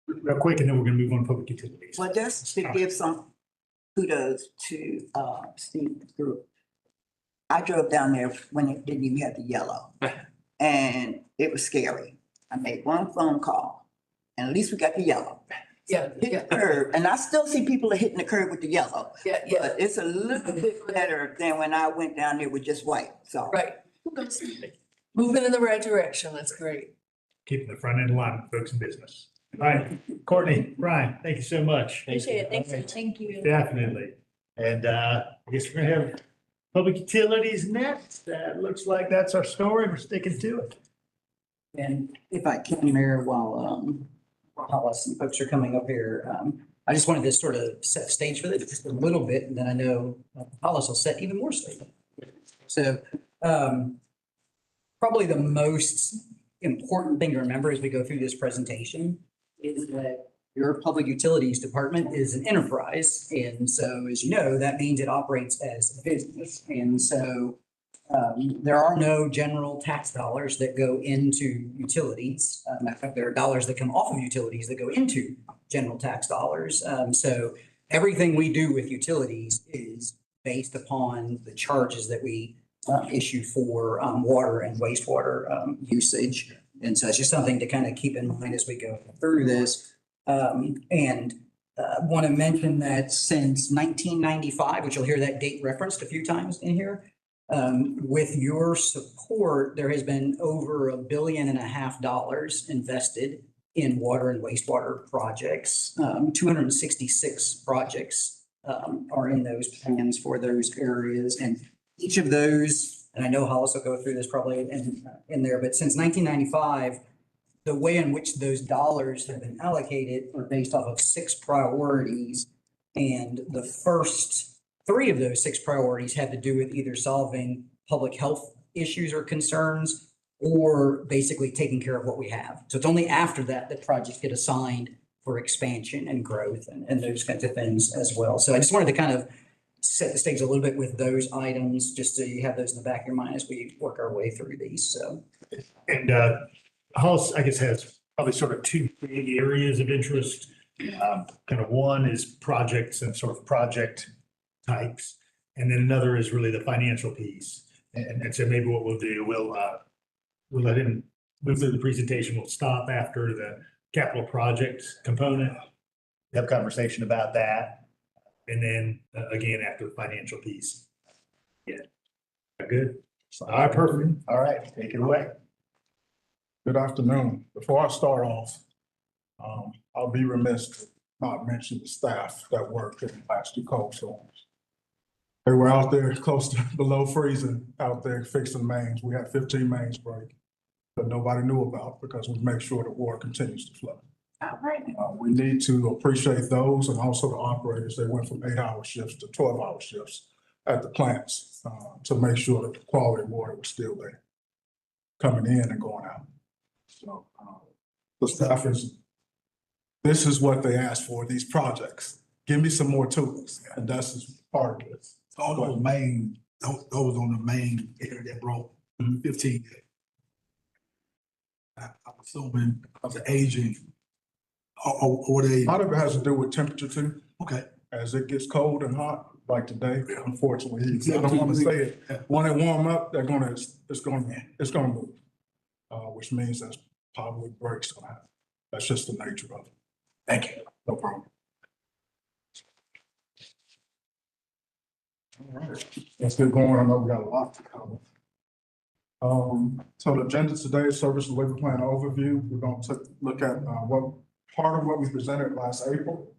Real quick, and then we're gonna move on to public utilities. Well, just to give some kudos to Steve's group. I drove down there when it didn't even have the yellow, and it was scary. I made one phone call, and at least we got the yellow. Yeah, Hit the curb, and I still see people are hitting the curb with the yellow. yeah. But it's a little bit better than when I went down there with just white, so. Right. Moving in the right direction. That's great. Keeping the front end line with folks in business. All right, Courtney, Brian, thank you so much. Appreciate it. Thanks. Thank you. Definitely. And I guess we're gonna have public utilities next. Looks like that's our story. We're sticking to it. And if I can, Mayor, while Hollis and folks are coming up here, I just wanted to sort of set the stage for this just a little bit, and then I know Hollis will set even more stage. So probably the most important thing to remember as we go through this presentation is that your public utilities department is an enterprise. And so, as you know, that means it operates as a business. And so there are no general tax dollars that go into utilities. In fact, there are dollars that come off of utilities that go into general tax dollars. So everything we do with utilities is based upon the charges that we issue for water and wastewater usage. And so it's just something to kind of keep in mind as we go through this. And want to mention that since 1995, which you'll hear that date referenced a few times in here, With your support, there has been over $1.5 billion invested in water and wastewater projects. 266 projects are in those plans for those areas. And each of those, and I know Hollis will go through this probably in there, but since 1995, the way in which those dollars have been allocated are based off of 6 priorities. And the first 3 of those 6 priorities have to do with either solving public health issues or concerns or basically taking care of what we have. So it's only after that that projects get assigned for expansion and growth and those kinds of things as well. So I just wanted to kind of set the stage a little bit with those items, just so you have those in the back of your mind as we work our way through these, so. And Hollis, I guess, has probably sort of 2 big areas of interest. Kind of one is projects and sort of project types. And then another is really the financial piece. And so maybe what we'll do, we'll let him move through the presentation. We'll stop after the capital project component, have a conversation about that. And then again, after the financial piece. Yeah. Good. All right, perfect. All right, take it away. Good afternoon. Before I start off, I'll be remiss to not mention the staff that worked in the last 2 cold storms. They were out there close to below freezing out there fixing mains. We had 15 mains break that nobody knew about because we make sure the water continues to flow. All right. We need to appreciate those and also the operators. They went from 8-hour shifts to 12-hour shifts at the plants to make sure that the quality of water was still there, coming in and going out. So the staff this is what they asked for, these projects. Give me some more tools, and that's part of this. All those main, those on the main area that broke 15. I'm assuming of the aging, or they. A lot of it has to do with temperature too. Okay. As it gets cold and hot, like today, unfortunately, I don't want to say it. When they warm up, it's gonna move, which means that's probably breaks gonna happen. That's just the nature of it. Thank you. No problem. All right, let's get going. I know we got a lot to cover. So the agenda today is service delivery plan overview. We're going to look at what part of what we presented last April.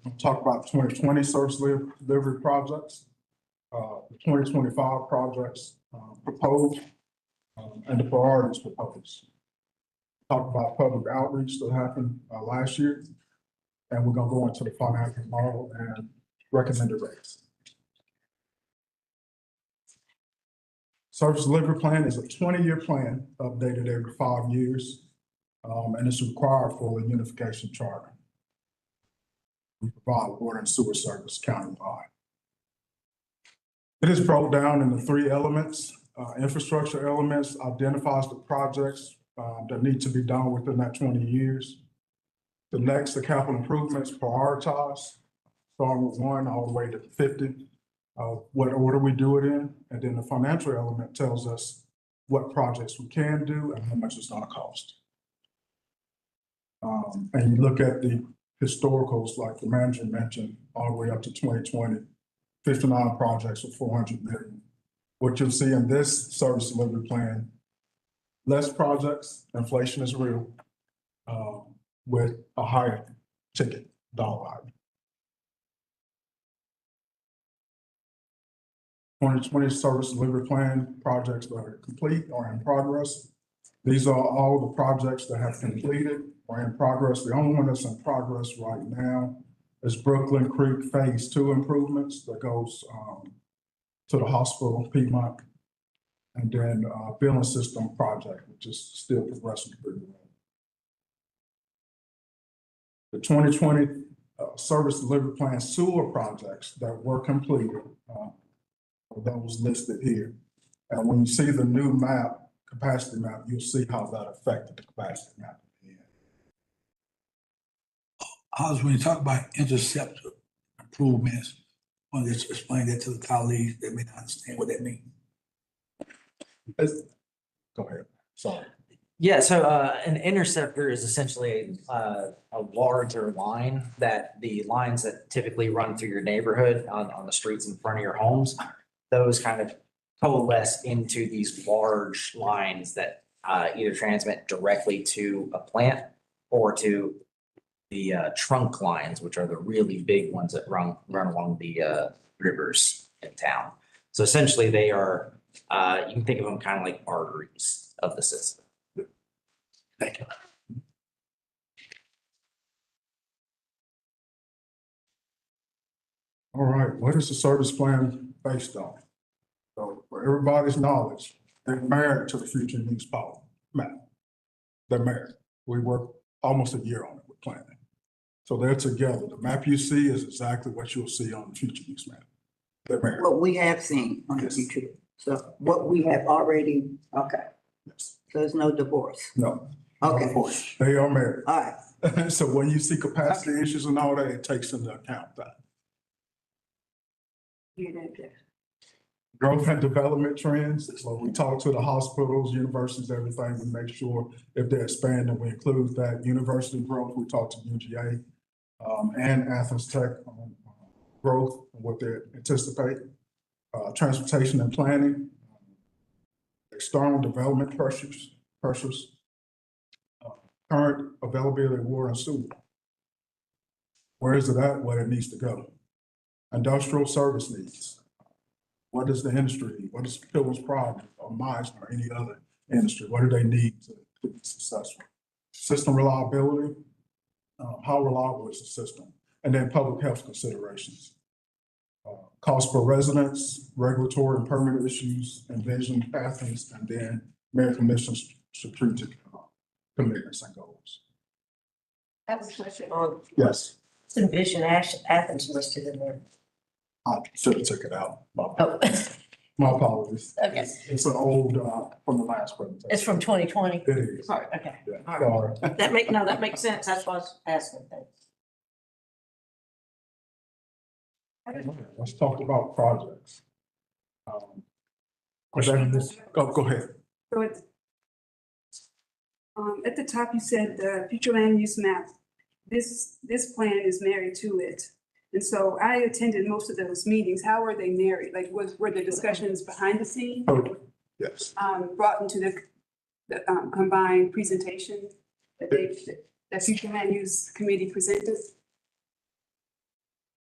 We'll talk about 2020 service delivery projects, the 2025 projects proposed, and the priorities proposed. Talk about public outreach that happened last year, and we're going to go into the financial model and recommended rates. Service delivery plan is a 20-year plan, updated every 5 years, and it's required for the unification charter. We provide water and sewer service countywide. It is broke down into 3 elements. Infrastructure elements identifies the projects that need to be done within that 20 years. The next, the capital improvements prioritized, starting with 1 all the way to 50. What order we do it in, and then the financial element tells us what projects we can do and how much it's gonna cost. And you look at the historicals, like the manager mentioned, all the way up to 2020, 59 projects with 400 million. What you'll see in this service delivery plan, less projects, inflation is real, with a higher ticket dollar item. 2020 service delivery plan projects that are complete or in progress. These are all the projects that have completed or in progress. The only one that's in progress right now is Brooklyn Creek Phase 2 improvements that goes to the hospital, Piedmont, and then billing system project, which is still progressing pretty well. The 2020 service delivery plan sewer projects that were completed, those listed here. And when you see the new map, capacity map, you'll see how that affected the capacity map. When you talk about interceptor improvements, I want to just explain that to the colleagues that may not understand what that means. Go ahead, sorry. Yeah, so an interceptor is essentially a larger line that the lines that typically run through your neighborhood on the streets in front of your homes, those kind of coalesce into these large lines that either transmit directly to a plant or to the trunk lines, which are the really big ones that run along the rivers in town. So essentially they are, you can think of them kind of like arteries of the system. Thank you. All right, what is the service plan based on? So for everybody's knowledge, they're married to the future use policy map. They're married. We worked almost a year on it with planning. So they're together. The map you see is exactly what you'll see on the future use map. They're married. What we have seen on the Yes. future, so what we have already, okay, Yes. so there's no divorce. No. Okay. Of course, they are married. All right, So when you see capacity issues and all that, it takes into account that. Growth and development trends, so we talk to the hospitals, universities, everything, we make sure if they're expanding, we include that. University growth, we talk to UGA and Athens-Clarke on growth and what they anticipate. Transportation and planning, external development pressures, current availability of water and sewer. Where is it at? Where it needs to go. Industrial service needs. What does the industry need? What is Pilgrim's Pride or Meisner or any other industry? What do they need to be successful? System reliability, how reliable is the system? And then public health considerations. Cost per residents, regulatory and permanent issues, envision pathways, and then Mayor Commission's strategic commitments and goals. That was question on. Yes. It's Envision Athens listed in there. I should have took it out. Oh, My apologies. okay. It's an old, from the last presentation. It's from 2020. It is. Sorry, okay. Yeah, All sorry. right. That makes sense. That's why I was asking. Let's talk about projects. Go ahead. So it's, at the top, you said the future land use map. This plan is married to it. And so I attended most of those meetings. How were they married? Like, were the discussions behind the scene? Totally. Yes. Brought into the combined presentation that the future land use committee presented?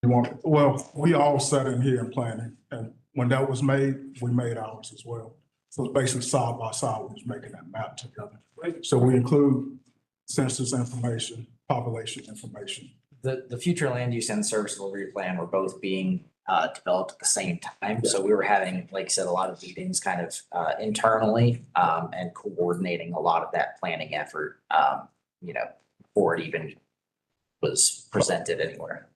Well, we all sat in here and planning, and when that was made, we made ours as well. So it's basically side by side, we was making that map together. So we include census information, population information. The future land use and service delivery plan were both being developed at the same time. So we were having, like I said, a lot of meetings kind of internally and coordinating a lot of that planning effort, before it even was presented anywhere.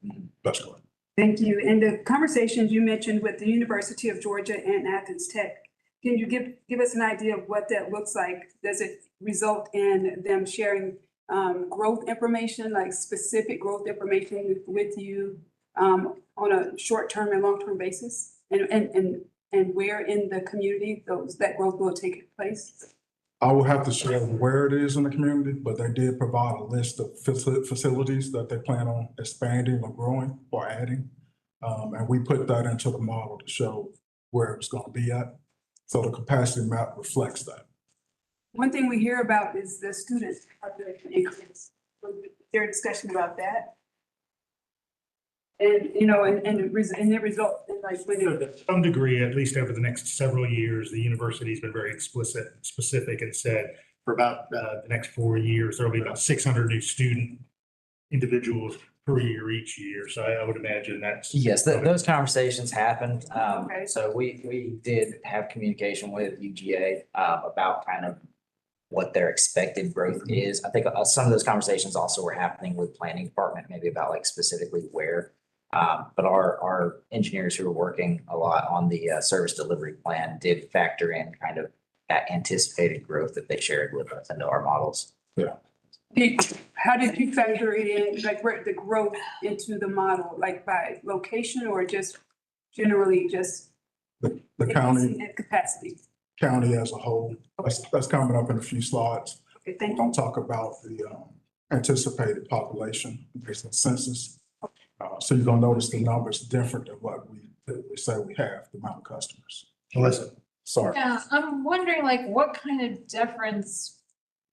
That's correct. Thank you. And the conversations you mentioned with the University of Georgia and Athens-Tech, can you give us an idea of what that looks like? Does it result in them sharing growth information, like specific growth information with you on a short-term and long-term basis? And where in the community that growth will take place? I will have to share where it is in the community, but they did provide a list of facilities that they plan on expanding or growing or adding. And we put that into the model to show where it's going to be at. So the capacity map reflects that. One thing we hear about is the student population increase. Was there a discussion about that? And, and the result, and like when To some degree, at least over the next several years, the university's been very specific and said for about the next 4 years, there'll be about 600 new student individuals per year each year. So I would imagine that's. Yes, those conversations happened. Okay. So we did have communication with UGA about kind of what their expected growth is. I think some of those conversations also were happening with planning department, maybe about like specifically where. But our engineers who are working a lot on the service delivery plan did factor in kind of that anticipated growth that they shared with us into our models. Yeah. How did you factor it in, like where the growth into the model, like by location or just generally just? The county. And capacity. County as a whole. That's coming up in a few slides. Okay, thank you. We're going to talk about the anticipated population based on census. So you're going to notice the numbers different than what we say we have, the amount of customers. Melissa, Sorry. Yeah, I'm wondering like what kind of deference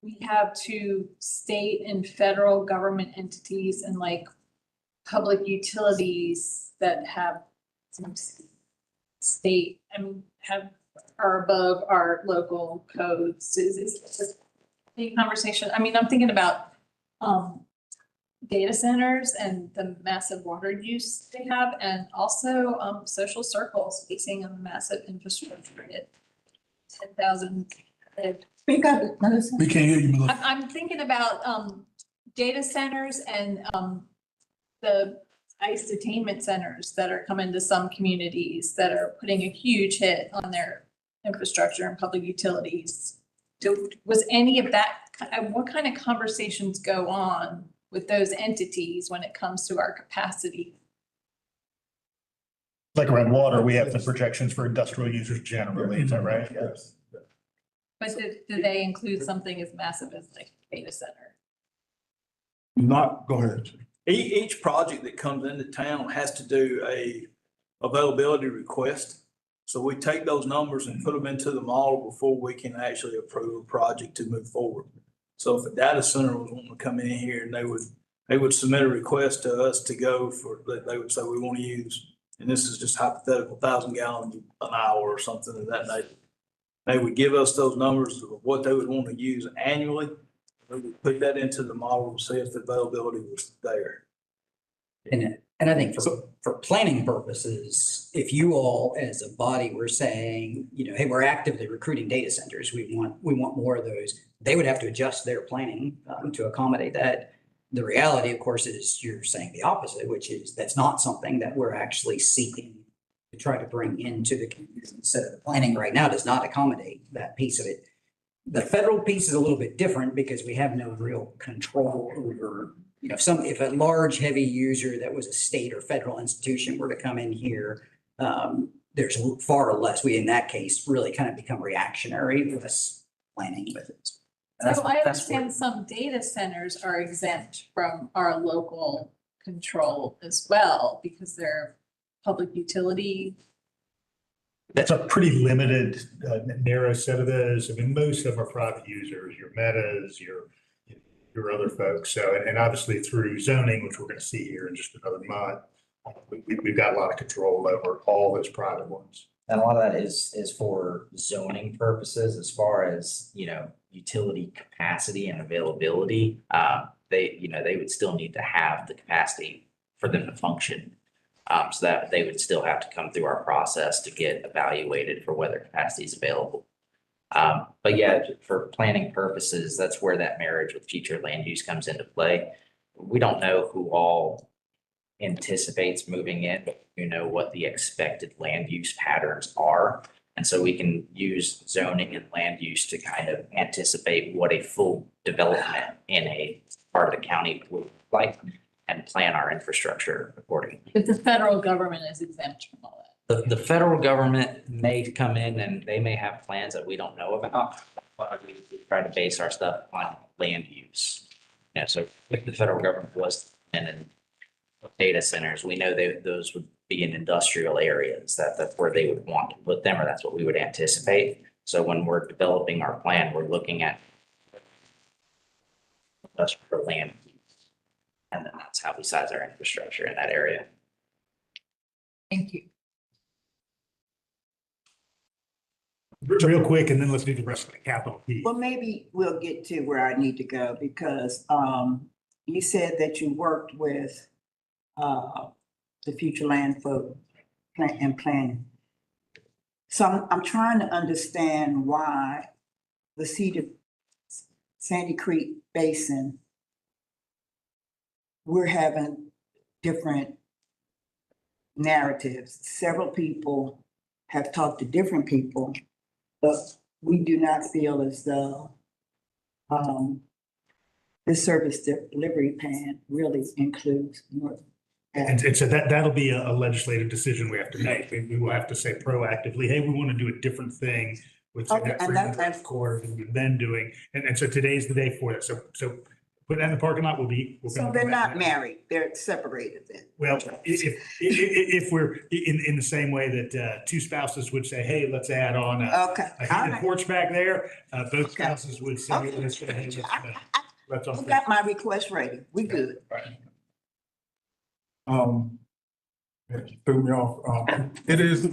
we have to state and federal government entities and like public utilities that have some state, are above our local codes. Is this a conversation? I mean, I'm thinking about data centers and the massive water use they have, and also social circles facing a massive infrastructure at 10,000. Speak up, Melissa. We can't hear you, Melissa. I'm thinking about data centers and the ICE detainment centers that are coming to some communities that are putting a huge hit on their infrastructure and public utilities. Was any of that, what kind of conversations go on with those entities when it comes to our capacity? Like around water, we have the projections for industrial users generally, is that right? Yes. But do they include something as massive as like data center? Not, go ahead. Each project that comes into town has to do a availability request. So we take those numbers and put them into the model before we can actually approve a project to move forward. So if a data center was wanting to come in here and they would submit a request to us to go for, they would say we want to use, and this is just hypothetical, 1,000 gallons an hour or something of that nature. They would give us those numbers of what they would want to use annually. We would put that into the model to see if the availability was there. And I think for planning purposes, if you all as a body were saying, you know, hey, we're actively recruiting data centers, we want more of those, they would have to adjust their planning to accommodate that. The reality, of course, is you're saying the opposite, which is that's not something that we're actually seeking to try to bring into the community. So the planning right now does not accommodate that piece of it. The federal piece is a little bit different because we have no real control over, you know, if a large heavy user that was a state or federal institution were to come in here, there's far less, we in that case really kind of become reactionary with us planning with it. So I understand some data centers are exempt from our local control as well because they're public utility. That's a pretty limited, narrow set of those. I mean, most of them are private users, your Metas, your other folks. So, and obviously through zoning, which we're going to see here in just another month, we've got a lot of control over all those private ones. And a lot of that is for zoning purposes, as far as, you know, utility capacity and availability. They would still need to have the capacity for them to function. So that they would still have to come through our process to get evaluated for whether capacity is available. But yeah, for planning purposes, that's where that marriage with future land use comes into play. We don't know who all anticipates moving in, but you know what the expected land use patterns are. And so we can use zoning and land use to kind of anticipate what a full development in a part of the county would look like and plan our infrastructure accordingly. But the federal government is exempt from all that. The federal government may come in and they may have plans that we don't know about, but we try to base our stuff on land use. You know, so if the federal government was in data centers, we know those would be in industrial areas, that's where they would want to put them, or that's what we would anticipate. So when we're developing our plan, we're looking at industrial land, and then that's how we size our infrastructure in that area. Thank you. Real quick, and then let's do the rest of the capital piece. Well, maybe we'll get to where I need to go because you said that you worked with the future land folk and planning. So I'm trying to understand why the Sandy Creek Basin, we're having different narratives. Several people have talked to different people, but we do not feel as though the service delivery plan really includes North. And so that'll be a legislative decision we have to make. We will have to say proactively, hey, we want to do a different thing with Okay, and that's core than we've been doing. And so today's the day for that. So put that in the parking lot, we're So gonna they're come back not to that. married, they're separated then. Well, if we're in the same way that two spouses would say, hey, let's add on Okay. a all heated right. porch back there, both Okay. spouses would say, Okay. let's go ahead, let's I got my request ready. We good. It threw me off. It is,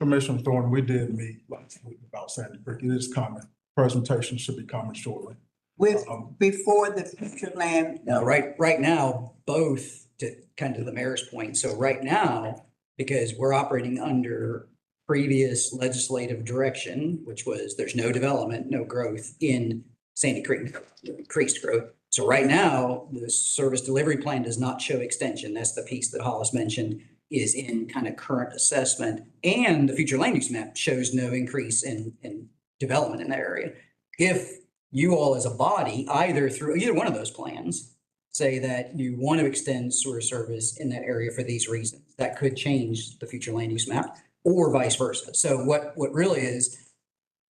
Commissioner Thorne, we did meet last week about Sandy Creek. It is coming. Presentation should be coming shortly. With, before the future land. No, right now, both to kind of the mayor's point. So right now, because we're operating under previous legislative direction, which was there's no development, no growth in Sandy Creek, increased growth. So right now, the service delivery plan does not show extension. That's the piece that Hollis mentioned is in kind of current assessment. And the future land use map shows no increase in development in that area. If you all as a body, either through either one of those plans, say that you want to extend sewer service in that area for these reasons, that could change the future land use map or vice versa. So what really is,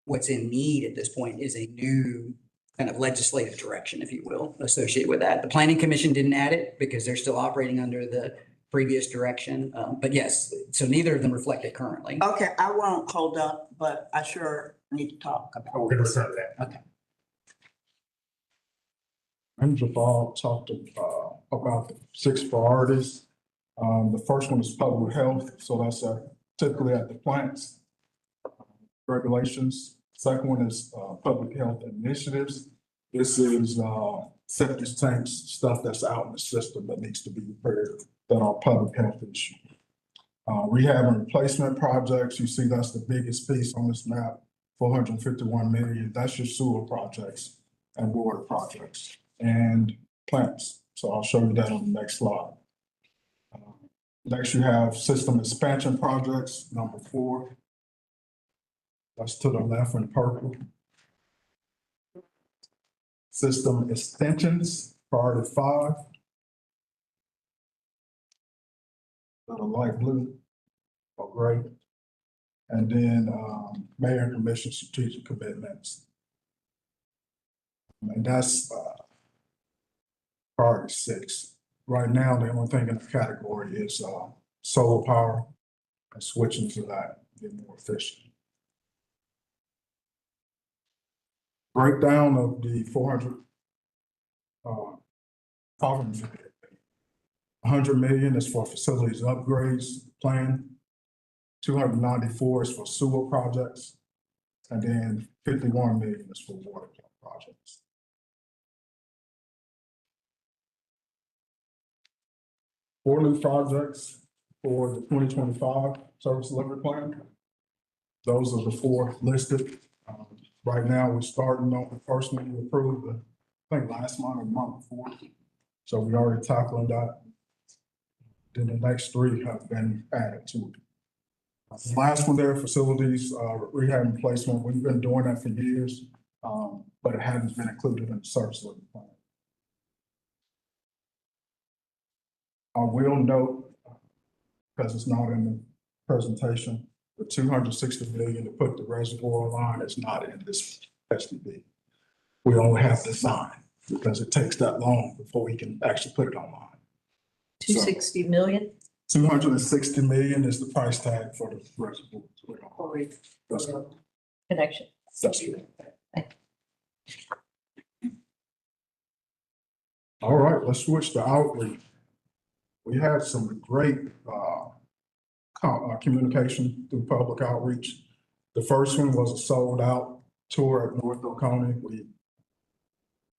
what's in need at this point is a new kind of legislative direction, if you will, associated with that. The Planning Commission didn't add it because they're still operating under the previous direction. But yes, so neither of them reflect it currently. Okay, I won't hold up, but I sure need to talk about. We're gonna return to that. Okay. Manager Bob talked about the 6 priorities. The first one is public health, so that's typically at the plants. Regulations. Second one is public health initiatives. This is septic tanks, stuff that's out in the system that needs to be repaired that are public health issues. Rehab and replacement projects, you see that's the biggest piece on this map, 451 million. That's your sewer projects and water projects and plants. So I'll show you that on the next slide. Next, you have system expansion projects, number 4. That's to the left in purple. System extensions, priority 5. The light blue or gray. And then mayor and commission strategic commitments. And that's priority 6. Right now, the only thing in the category is solar power and switching to that, get more efficient. Breakdown of the 400, 100 million is for facilities upgrades plan. 294 is for sewer projects. And then 51 million is for water projects. Four new projects for the 2025 service delivery plan. Those are the 4 listed. Right now, we're starting on the first one we approved, I think last month or the month before. So we already tackling that. Then the next 3 have been added to it. The last one there, facilities, rehab and placement. We've been doing that for years, but it hasn't been included in the service delivery plan. I will note, because it's not in the presentation, the 260 million to put the reservoir line is not in this SDB. We only have design because it takes that long before we can actually put it online. 260 million? 260 million is the price tag for the reservoir. Connection. That's correct. All right, let's switch to outreach. We had some great communication through public outreach. The first one was a sold out tour at North Oconee.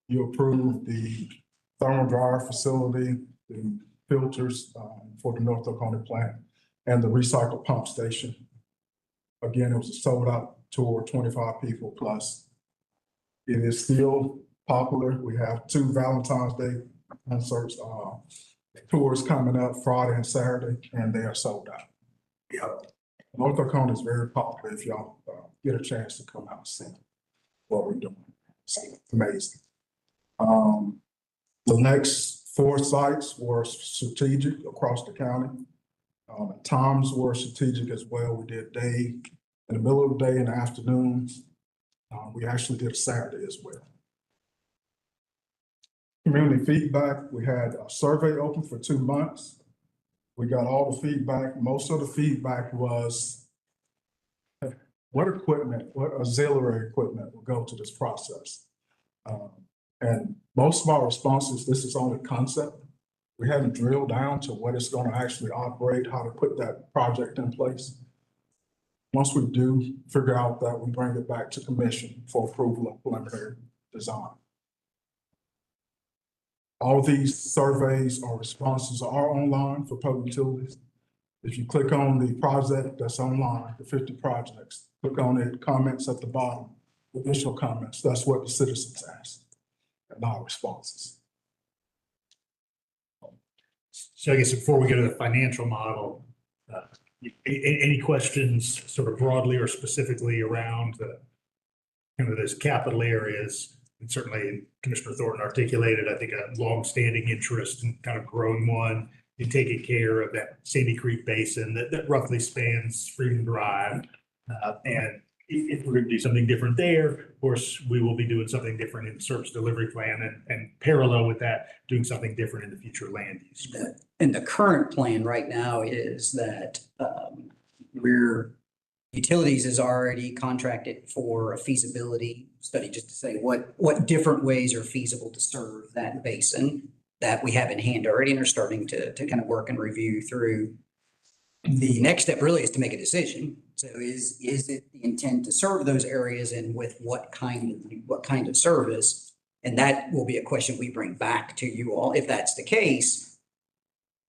You approved the thermal dryer facility, the filters for the North Oconee plant, and the recycle pump station. Again, it was a sold out tour, 25 people plus. It is still popular. We have 2 Valentine's Day concerts, tours coming up Friday and Saturday, and they are sold out. Yep. North Oconee is very popular if y'all get a chance to come out and see what we're doing. It's amazing. The next 4 sites were strategic across the county. Times were strategic as well. We did day in the middle of the day and the afternoons. We actually did a Saturday as well. Community feedback, we had a survey open for 2 months. We got all the feedback. Most of the feedback was what equipment, what auxiliary equipment will go to this process? And most of our responses, this is only concept. We haven't drilled down to what it's going to actually operate, how to put that project in place. Once we do figure out that, we bring it back to commission for approval of preliminary design. All these surveys or responses are online for public utilities. If you click on the project that's online, the 50 projects, click on it, comments at the bottom, additional comments, that's what the citizens ask, and our responses. So I guess before we go to the financial model, any questions sort of broadly or specifically around the kind of those capital areas? And certainly Commissioner Thornton articulated, I think, a longstanding interest in kind of growing one and taking care of that Sandy Creek Basin that roughly spans Freedom Drive. And if we're going to do something different there, of course, we will be doing something different in the service delivery plan and parallel with that, doing something different in the future land use. And the current plan right now is that utilities is already contracted for a feasibility study, just to say what different ways are feasible to serve that basin that we have in hand already and are starting to kind of work and review through. The next step really is to make a decision. So is it the intent to serve those areas and with what kind of service? And that will be a question we bring back to you all. If that's the case,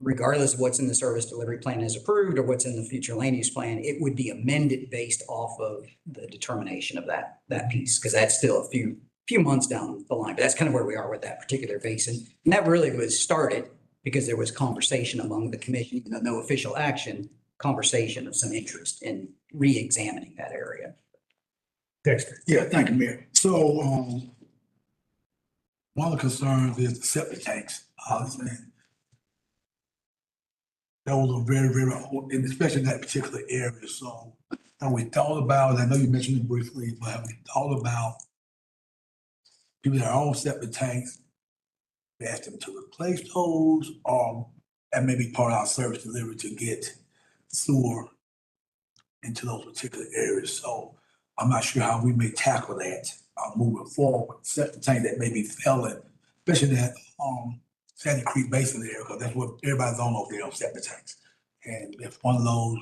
regardless of what's in the service delivery plan as approved or what's in the future land use plan, it would be amended based off of the determination of that piece, because that's still a few months down the line. But that's kind of where we are with that particular basin. And that really was started because there was conversation among the commission, even though no official action, conversation of some interest in re-examining that area. Dexter. Yeah, thank you, Mayor. So, one of the concerns is the septic tanks. Those are very, very, and especially in that particular area. So, have we thought about, I know you mentioned it briefly, but have we thought about people that own septic tanks, we ask them to replace those, or that may be part of our service delivery to get sewer into those particular areas. So I'm not sure how we may tackle that moving forward. Septic tank that may be failing, especially that Sandy Creek Basin area, because that's what everybody's on over there on septic tanks. And if one of those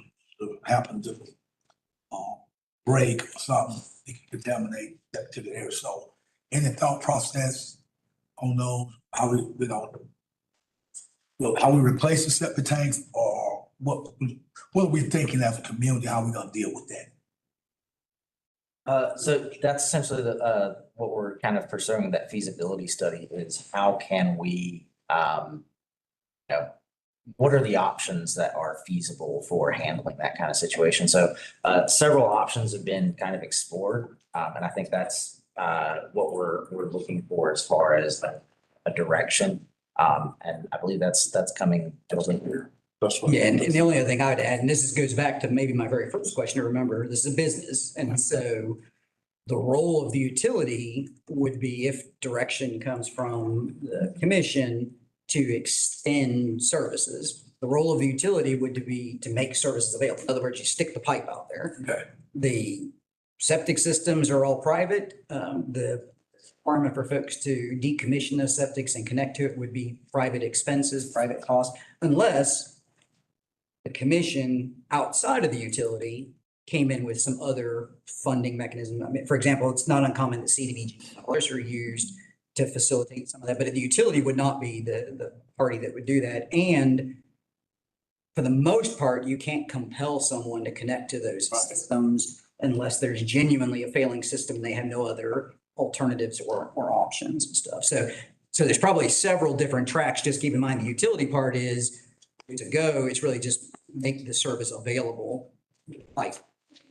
happens to break or something, it can contaminate that particular area. So any thought process on those, how we, how we replace the septic tanks, or what are we thinking as a community, how we gonna deal with that? So that's essentially what we're kind of pursuing, that feasibility study, is how can we, what are the options that are feasible for handling that kind of situation? So several options have been kind of explored, and I think that's what we're looking for as far as a direction. And I believe that's coming. Yeah, and the only other thing I would add, and goes back to maybe my very first question, to remember, this is a business. And so the role of the utility would be, if direction comes from the commission to extend services, the role of the utility would be to make services available. In other words, you stick the pipe out there. Okay. The septic systems are all private. The requirement for folks to decommission those septics and connect to it would be private expenses, private costs, unless the commission outside of the utility came in with some other funding mechanism. I mean, for example, it's not uncommon that CDBG dollars are used to facilitate some of that, but the utility would not be the party that would do that. And for the most part, you can't compel someone to connect to those systems unless there's genuinely a failing system and they have no other alternatives or options and stuff. So there's probably several different tracks. Just keep in mind, the utility part is to go. It's really just make the service available,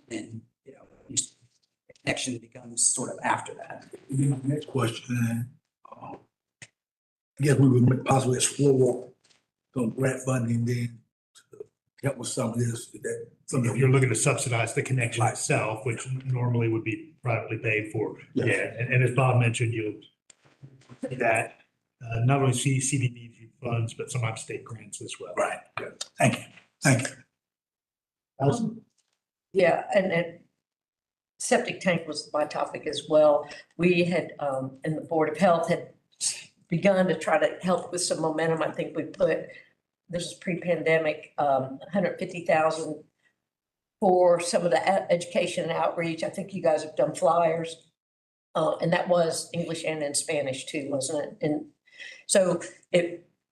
and connection becomes sort of after that. My next question, I guess we would possibly explore some grant funding then to help with some of this. If you're looking to subsidize the connection itself, which normally would be privately paid for. Yes. Yeah, and as Bob mentioned, that not only CDBG funds, but sometimes state grants as well. Right, good. Thank you. Thank you. Yeah, and septic tank was my topic as well. We had, and the Board of Health had begun to try to help with some momentum. I think we put, this is pre-pandemic, 150,000 for some of the education and outreach. I think you guys have done flyers. And that was English and in Spanish too, wasn't it? And so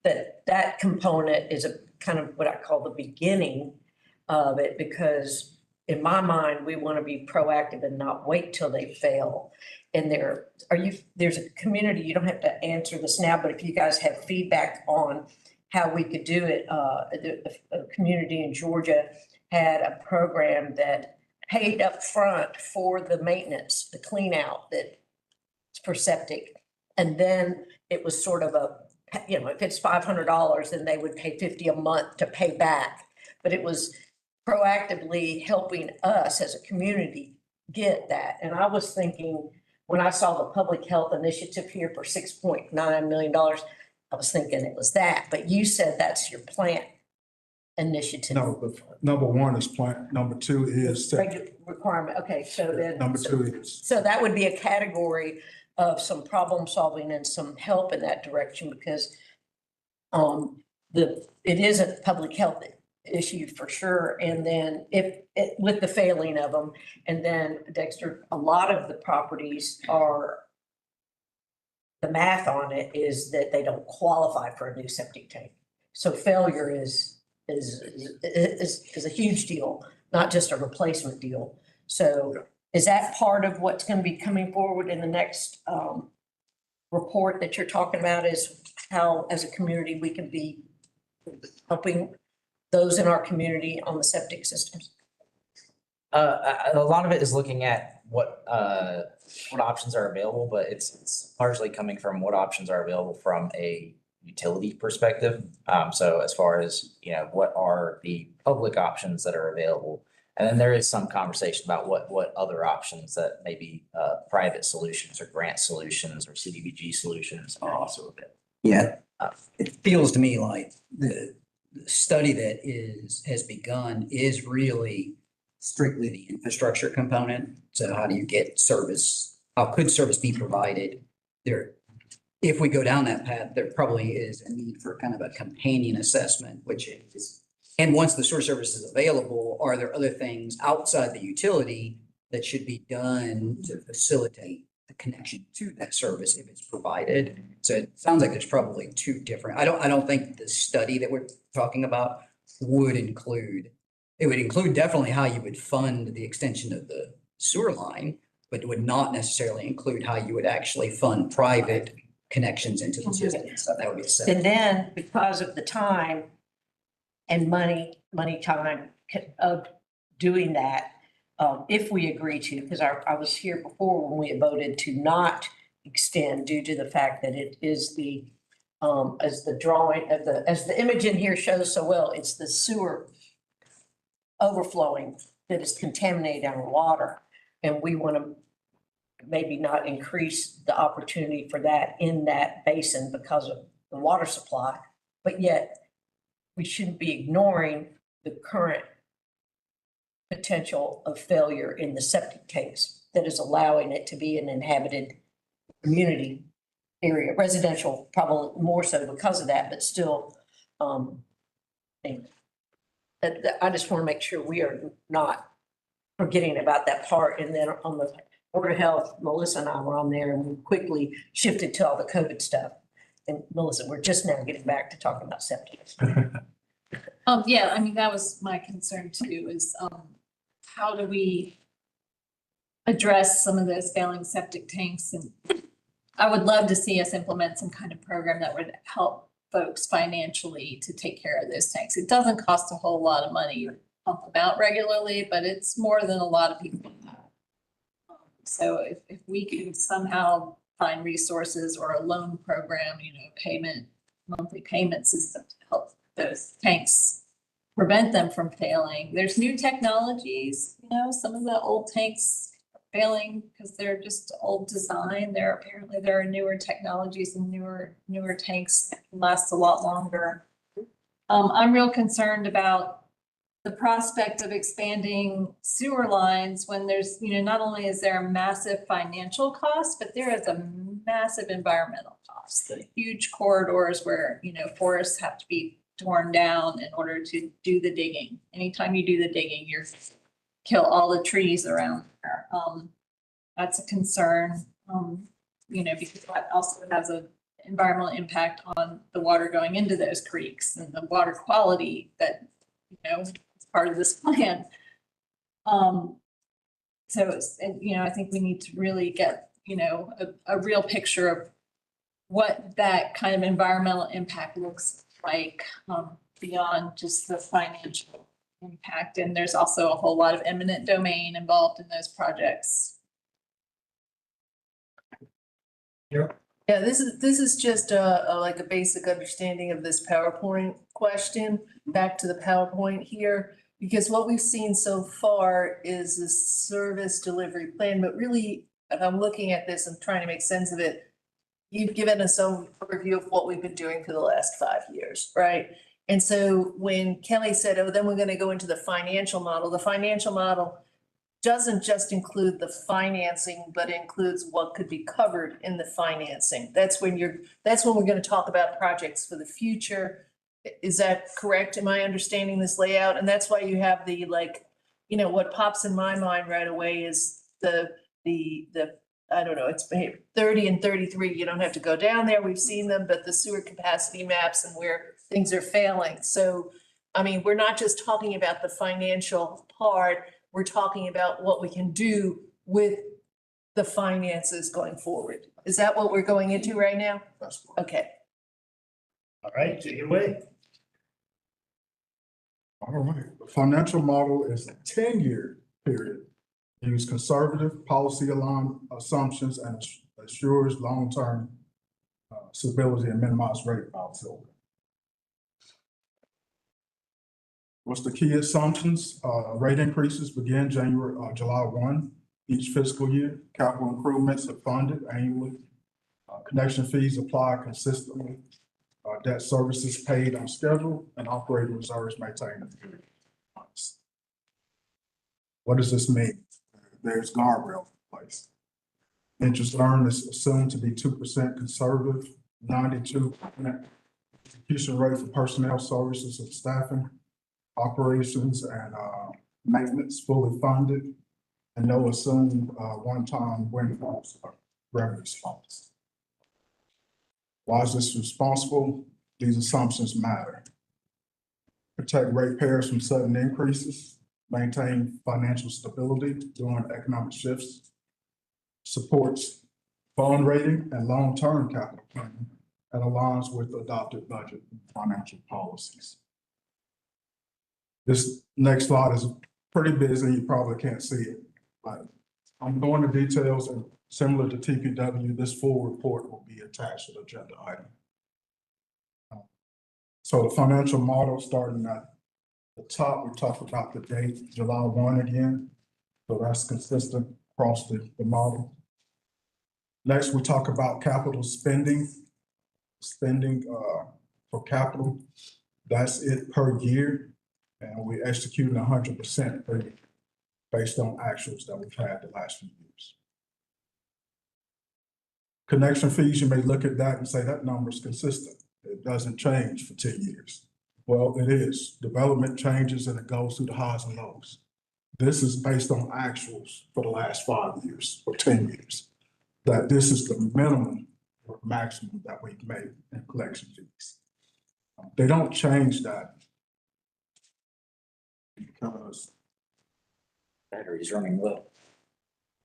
that component is a kind of what I call the beginning of it, because in my mind, we want to be proactive and not wait till they fail. And there's a community, you don't have to answer this now, but if you guys have feedback on how we could do it, a community in Georgia had a program that paid up front for the maintenance, the clean out that for septic. And then it was sort of if it's $500, then they would pay $50 a month to pay back. But it was proactively helping us as a community get that. And I was thinking, when I saw the public health initiative here for $6.9 million, I was thinking it was that, but you said that's your plant initiative. No, but number one is plant, number two is septic. Requirement, okay, so then. Number two is. So that would be a category of some problem solving and some help in that direction, because it is a public health issue for sure. And then with the failing of them, and then Dexter, a lot of the properties are, the math on it is that they don't qualify for a new septic tank. So failure is a huge deal, not just a replacement deal. So is that part of what's going to be coming forward in the next report that you're talking about, is how as a community we can be helping those in our community on the septic systems? A lot of it is looking at what options are available, but it's largely coming from what options are available from a utility perspective. So as far as, what are the public options that are available? And then there is some conversation about what other options that maybe private solutions or grant solutions or CDBG solutions are also available. Yeah, it feels to me like the study that has begun is really strictly the infrastructure component. So how do you get service? How could service be provided there? If we go down that path, there probably is a need for kind of a companion assessment, which is, and once the sewer service is available, are there other things outside the utility that should be done to facilitate the connection to that service if it's provided? So it sounds like there's probably two different, I don't think the study that we're talking about would include, it would include definitely how you would fund the extension of the sewer line, but it would not necessarily include how you would actually fund private connections into the system. So that would be a separate. And then because of the time and money time of doing that, if we agree to, because I was here before when we voted to not extend due to the fact that it is the, as the drawing of as the image in here shows so well, it's the sewer overflowing that is contaminating our water. And we want to maybe not increase the opportunity for that in that basin because of the water supply, but yet we shouldn't be ignoring the current potential of failure in the septic tanks that is allowing it to be an inhabited community area, residential, probably more so because of that, but still, I just want to make sure we are not forgetting about that part. And then on the Board of Health, Melissa and I were on there and we quickly shifted to all the COVID stuff. And Melissa, we're just now getting back to talking about septic. Yeah, I mean, that was my concern too, is how do we address some of those failing septic tanks? And I would love to see us implement some kind of program that would help folks financially to take care of those tanks. It doesn't cost a whole lot of money to pump them out regularly, but it's more than a lot of people know. So if we can somehow find resources or a loan program, monthly payment system to help those tanks prevent them from failing. There's new technologies, some of the old tanks failing because they're just old design. There are newer technologies and newer tanks that can last a lot longer. I'm real concerned about the prospect of expanding sewer lines when there's, not only is there a massive financial cost, but there is a massive environmental cost. The huge corridors where, forests have to be torn down in order to do the digging. Anytime you do the digging, you're kill all the trees around there. That's a concern, because that also has an environmental impact on the water going into those creeks and the water quality that, is part of this plan. So it's, I think we need to really get, a real picture of what that kind of environmental impact looks like, beyond just the financial impact. And there's also a whole lot of eminent domain involved in those projects. Yeah, this is just like a basic understanding of this PowerPoint question. Back to the PowerPoint here, because what we've seen so far is a service delivery plan, but really, if I'm looking at this and trying to make sense of it, you've given us an overview of what we've been doing for the last 5 years, right? And so when Kelly said, oh, then we're going to go into the financial model doesn't just include the financing, but includes what could be covered in the financing. That's when we're going to talk about projects for the future. Is that correct? Am I understanding this layout? And that's why you have the, what pops in my mind right away is the I don't know, it's 30 and 33. You don't have to go down there. We've seen them, but the sewer capacity maps and where things are failing. So, I mean, we're not just talking about the financial part. We're talking about what we can do with the finances going forward. Is that what we're going into right now? Okay. All right, take it away. All right, the financial model is a 10-year period. Use conservative policy aligned assumptions and assures long-term stability and minimize rate volatility. What's the key assumptions? Rate increases begin July 1 each fiscal year. Capital improvements are funded annually. Connection fees apply consistently. Debt services paid on schedule, and operating reserves maintained. What does this mean? There's guardrail in place. Interest earned is assumed to be 2% conservative, 92% execution rate for personnel services and staffing. Operations and maintenance fully funded, and no assumed one-time windfalls or revenue spots. Why is this responsible? These assumptions matter. Protect ratepayers from sudden increases, maintain financial stability during economic shifts, supports bond rating and long-term capital planning, and aligns with adopted budget and financial policies. This next slide is pretty busy. You probably can't see it, but I'm going to details, and similar to TPW, this full report will be attached to the agenda item. So the financial model, starting at the top, we talked about the date, July 1 again. So that's consistent across the model. Next, we talk about capital spending. For capital, that's it per year. And we executing 100% based on actuals that we've had the last few years. Connection fees, you may look at that and say that number is consistent. It doesn't change for 10 years. Well, it is. Development changes and it goes through the highs and lows. This is based on actuals for the last 5 years or 10 years. That this is the minimum or maximum that we've made in collection fees. They don't change that because battery's running low.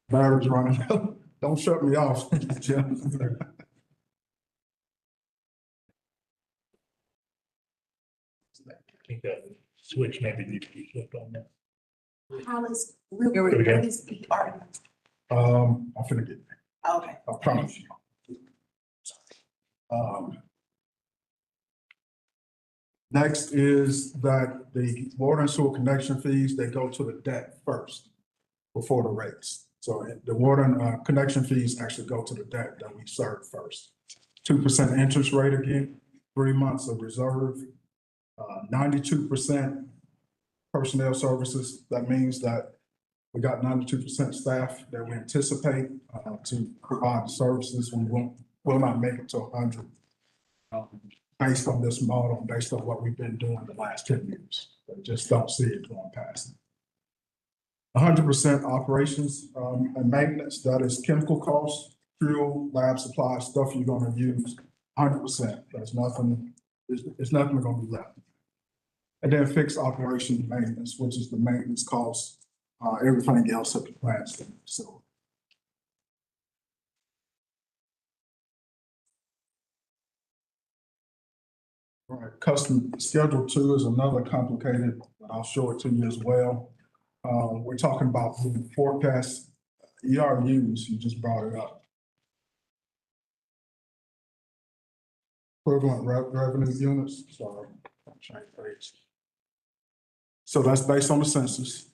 Battery's running low. Don't shut me off, Jim. I think that switch maybe needs to be flipped on that. Hollis, Here we go. what is ER? I'm finna get there. Okay. I promise you. Next is that the water and sewer connection fees, they go to the debt first before the rates. So the water and connection fees actually go to the debt that we serve first. 2% interest rate again, 3 months of reserve, 92% personnel services. That means that we got 92% staff that we anticipate to provide the services. Will not make it to 100 based on this model, based on what we've been doing the last 10 years. I just don't see it going past it. 100% operations and maintenance, that is chemical costs, fuel, lab supplies, stuff you're gonna use, 100%. There's nothing gonna be left. And then fixed operation maintenance, which is the maintenance costs, everything else at the plant. So. All right, custom schedule 2 is another complicated, but I'll show it to you as well. We're talking about the forecast ERUs, you just brought it up. Equivalent revenue units, sorry, change page. So that's based on the census.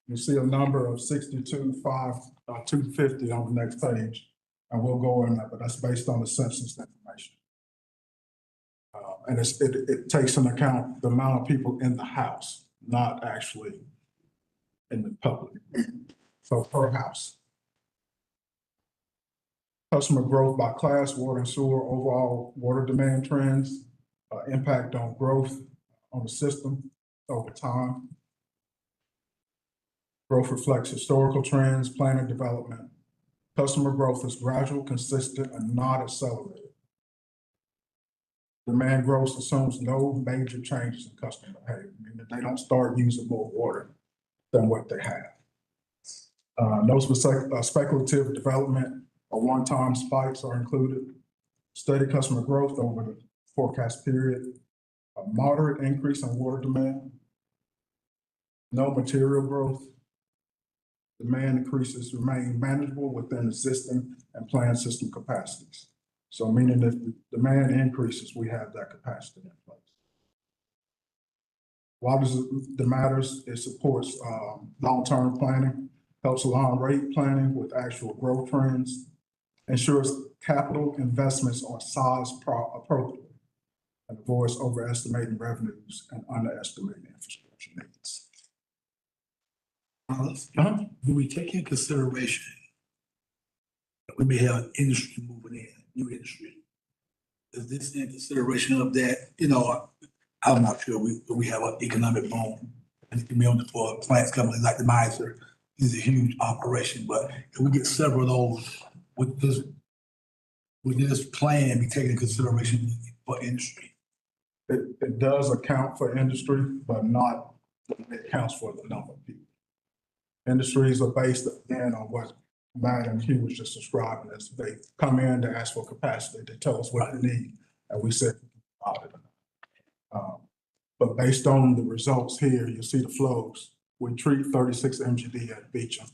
You see a number of 62,250 on the next page, and we'll go in that, but that's based on the census information. And it takes into account the amount of people in the house, not actually in the public. So per house. Customer growth by class, water and sewer, overall water demand trends, impact on growth on the system over time. Growth reflects historical trends, planning development. Customer growth is gradual, consistent, and not accelerated. Demand growth assumes no major changes in customer behavior, meaning they don't start using more water than what they have. No speculative development or one-time spikes are included. Steady customer growth over the forecast period. A moderate increase in water demand. No material growth. Demand increases remain manageable within existing and planned system capacities. So meaning if the demand increases, we have that capacity in place. Why does it matters? It supports long-term planning, helps align rate planning with actual growth trends, ensures capital investments are sized appropriately, and avoids overestimating revenues and underestimating infrastructure needs. Do we take into consideration that we may have industry moving in, new industry? Is this in consideration of that? You know, I'm not sure we have an economic boom and for plants companies like the Miser. This is a huge operation, but if we get several of those, would this plan be taken into consideration for industry? It does account for industry, but not, it accounts for the number of people. Industries are based again on what Matt and Hugh was just describing as they come in to ask for capacity. They tell us what they need, and we said, but based on the results here, you see the flows. We treat 36 MGD at Beecham.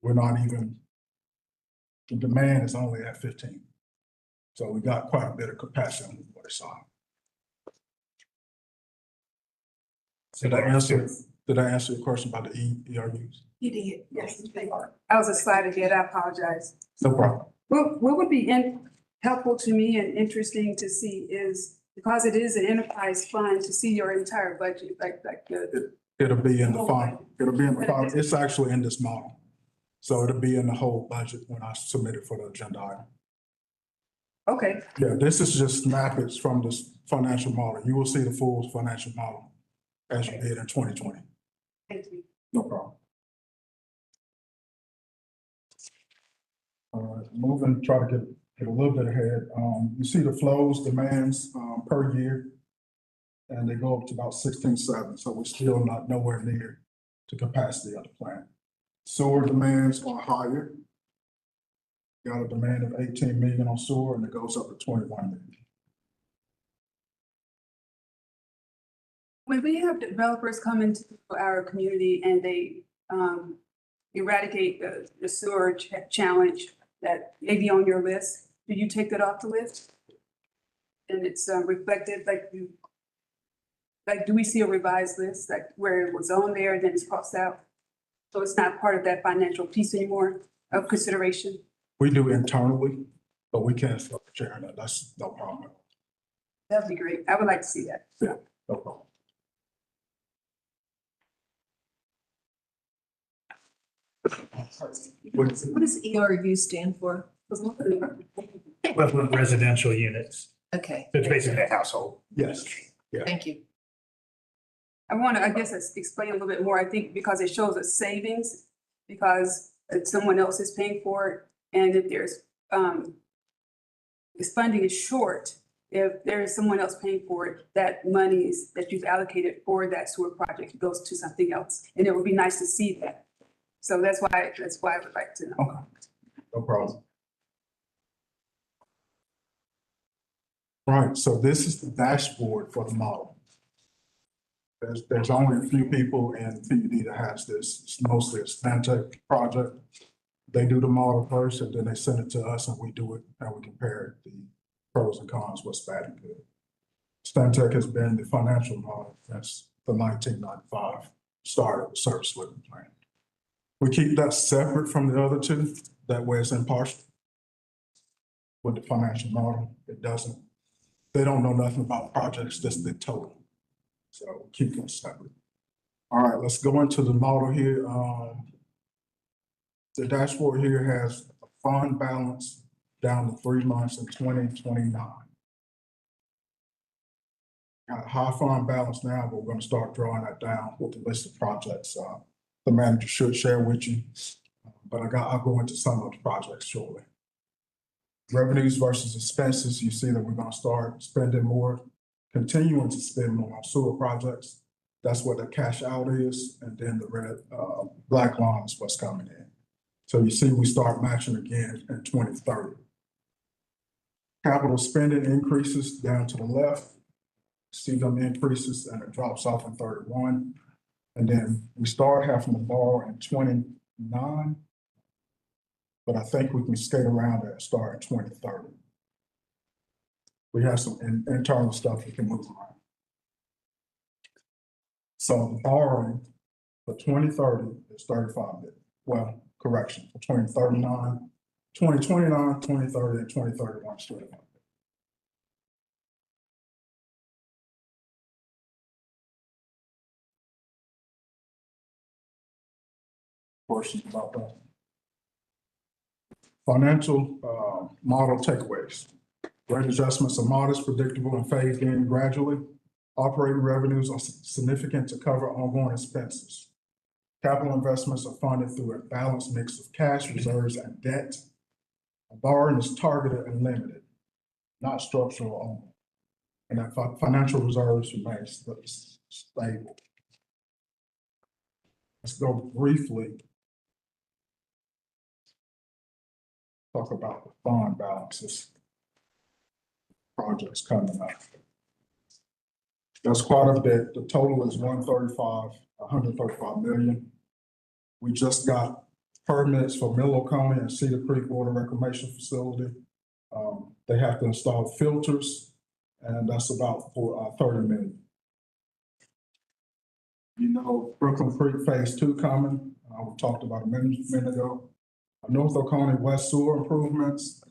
We're not even, the demand is only at 15. So we got quite a bit of capacity on the water side. Did I answer your question about the ERUs? You did, yes. I was a slide ahead, I apologize. No problem. What would be helpful to me and interesting to see is, because it is an enterprise fund, to see your entire budget, It'll be in the fund. It'll be in the fund. It's actually in this model. So it'll be in the whole budget when I submit it for the agenda item. Okay. Yeah, this is just snippets from this financial model. You will see the full financial model as you did in 2020. Thank you. No problem. All right, moving, try to get a little bit ahead. You see the flows, demands per year, and they go up to about 16.7. So we're still not nowhere near to capacity of the plant. Sewer demands are higher. Got a demand of 18 million on sewer, and it goes up to 21 million. When we have developers come into our community and they eradicate the sewer challenge that may be on your list, do you take that off the list? And it's reflected, do we see a revised list, like where it was on there and then it's crossed out? So it's not part of that financial piece anymore of consideration? We do internally, but we can't start sharing that. That's no problem. That'd be great. I would like to see that. Yeah, no problem. What does ERU stand for? Equivalent residential units. Okay, It's basically a household. Yes. Yeah. thank you. I want to, I guess, explain a little bit more, I think, because it shows a savings, because someone else is paying for it, and if there's, if funding is short, if there is someone else paying for it, that monies that you've allocated for that sewer project goes to something else, and it would be nice to see that. So that's why I would like to know. Okay. No problem. Right, so this is the dashboard for the model. There's only a few people in PUD that has this. It's mostly a Stantec project. They do the model first, and then they send it to us, and we do it, and we compare the pros and cons, what's bad and good. Stantec has been the financial model since the 1995 start of the service living plan. We keep that separate from the other two. That way it's impartial. With the financial model, it doesn't. They don't know nothing about projects, just the total. So keep them separate. All right, let's go into the model here. The dashboard here has a fund balance down to 3 months in 2029. Got a high fund balance now, but we're going to start drawing that down with the list of projects the manager should share with you. But I'll go into some of the projects shortly. Revenues versus expenses, you see that we're going to start spending more, continuing to spend more on sewer projects. That's what the cash out is, and then the red, black line is what's coming in. So you see we start matching again in 2030. Capital spending increases down to the left. See them increases and it drops off in 31. And then we start having to borrow in 29. But I think we can skate around and start in 2030. We have some internal stuff we can move around. So the borrowing for 2030 is 35 million. Well, correction, for 2039, 2029, 2030, and 2031 is 35 million. Questions about that? Financial model takeaways. Rate adjustments are modest, predictable, and phased in gradually. Operating revenues are significant to cover ongoing expenses. Capital investments are funded through a balanced mix of cash, reserves, and debt. Borrowing is targeted and limited, not structural only. And that financial reserves remain stable. Let's go briefly talk about the fund balances. Projects coming up. That's quite a bit. The total is 135 million. We just got permits for Miller County and Cedar Creek Water Reclamation Facility. They have to install filters, and that's about 30 million. You know, Brooklyn Creek Phase 2 coming. We talked about a minute ago. North Oconee West Sewer improvements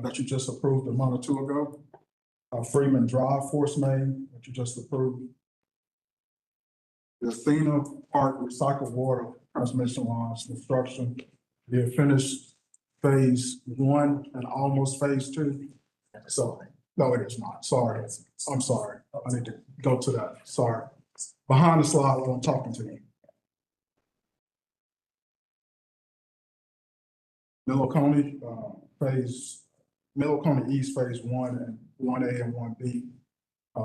that you just approved a month or two ago. Freeman Drive Force Main that you just approved. The Athena Park Recycled Water Transmission Lines construction. We have finished Phase 1 and almost Phase 2. So, no, it is not. Sorry. I'm sorry. I need to go to that. Sorry. Behind the slide while I'm talking to you. Miller County East Phase 1 and 1A and 1B.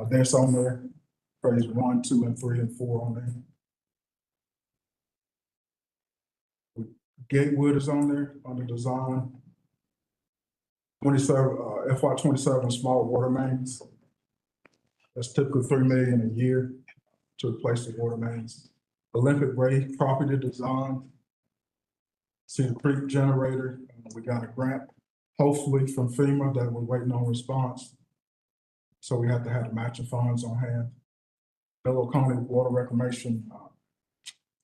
That's on there. Phase 1, 2, and 3, and 4 on there. Gatewood is on there under design. 27 FY27 small water mains. That's typically $3 million a year to replace the water mains. Olympic Ray property design. Cedar Creek generator. We got a grant, hopefully from FEMA, that we're waiting on response. So we have to have the matching funds on hand. Miller County Water Reclamation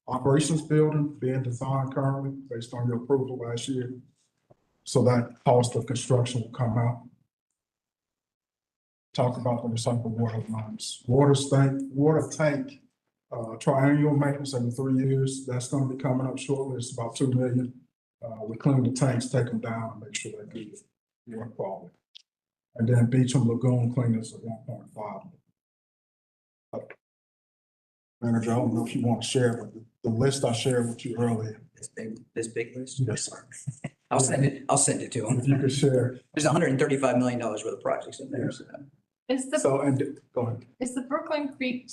operations building being designed currently based on your approval last year. So that cost of construction will come out. Talk about the recycled water lines, water tank, triennial maintenance every 3 years. That's gonna be coming up shortly. It's about 2 million. We clean the tanks, take them down and make sure they're good water quality. And then beach and lagoon cleaners at 1.5. Manager, I don't know if you want to share, but the list I shared with you earlier. This big list? Yes, sir. I'll send it to them. If you could share. There's $135 million worth of projects in there. So. Is the, So, and go ahead. is the Brooklyn Creek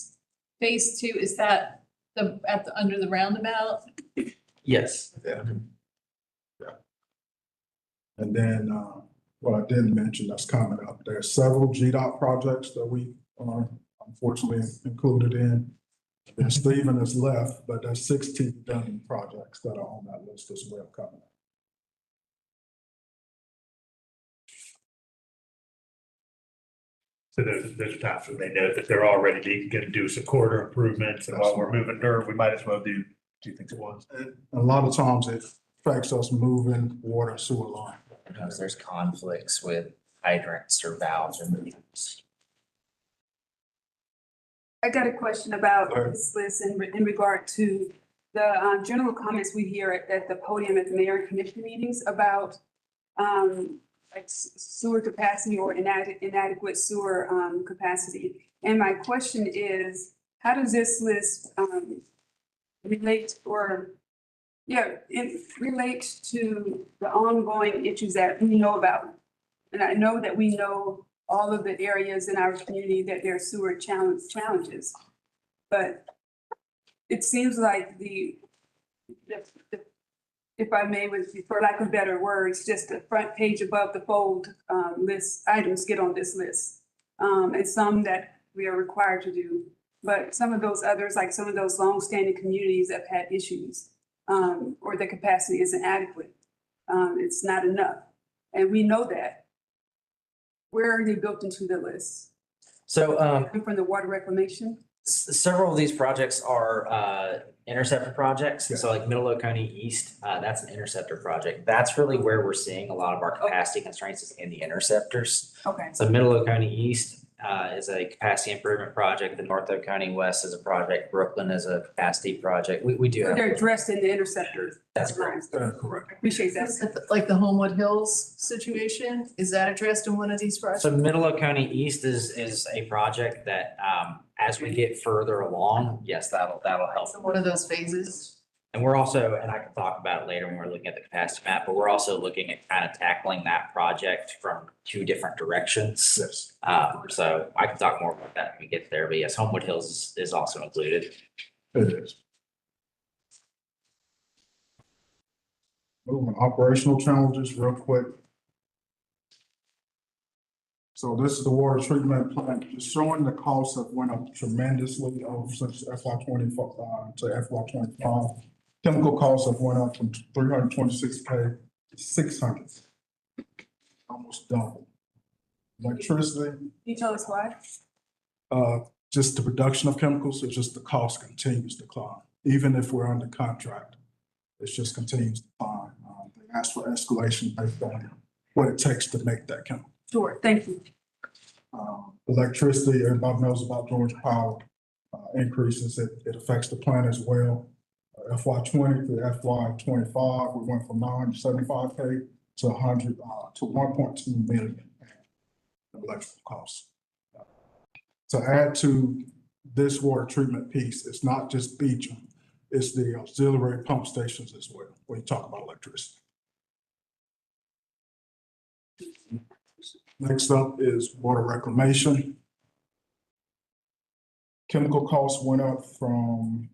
Phase 2, is that under the roundabout? Yes. Yeah. Yeah. And then, what I didn't mention that's coming up, there are several GDOT projects that we are unfortunately included in. And Stephen is left, but there's 16 done projects that are on that list as well coming up. So there's times when they know that they're already going to do some corridor improvements, and while we're moving dirt, we might as well do 2 things at once. A lot of times it affects us moving water and sewer line. Sometimes there's conflicts with hydrants or valves or movements. I got a question about this list in regard to the general comments we hear at the podium at the mayor and commission meetings about like sewer capacity or inadequate sewer capacity. And my question is, how does this list relate to the ongoing issues that we know about? And I know that we know all of the areas in our community that there are sewer challenges. But it seems like if I may, for lack of better words, just the front page above the fold list items get on this list. And some that we are required to do. But some of those others, like some of those longstanding communities that have had issues or the capacity isn't adequate. It's not enough. And we know that. Where are they built into the list? So From the water reclamation? several of these projects are interceptor projects. So like Middle Oconee East, that's an interceptor project. That's really where we're seeing a lot of our capacity constraints is in the interceptors. Okay. So Middle Oconee East is a capacity improvement project. The North Oconee West is a project. Brooklyn is a capacity project. We do have. They're addressed in the interceptor. That's correct. Correct. Appreciate that. Like the Homewood Hills situation, is that addressed in one of these projects? So Middle Oconee East is a project that, as we get further along, yes, that'll help. So one of those phases? And we're also, and I can talk about it later when we're looking at the capacity map, but we're also looking at kind of tackling that project from 2 different directions. Yes. So I can talk more about that when we get there, but yes, Homewood Hills is also included. It is. Moving operational challenges real quick. So this is the water treatment plant. It's showing the costs have went up tremendously since FY 24 to FY 25. Chemical costs have went up from 326K to 600. Almost double. Electricity, Can you tell us why? just the production of chemicals, it's just the cost continues to climb. Even if we're under contract, it just continues to climb. They ask for escalation based on what it takes to make that chemical. Sure, thank you. Electricity, everybody knows about Georgia Power increases. It affects the plant as well. FY 20 to FY 25, we went from 975K to 1.2 million in electrical costs. To add to this water treatment piece, it's not just Beecham, it's the auxiliary pump stations as well, when you talk about electricity. Next up is water reclamation. Chemical costs went up from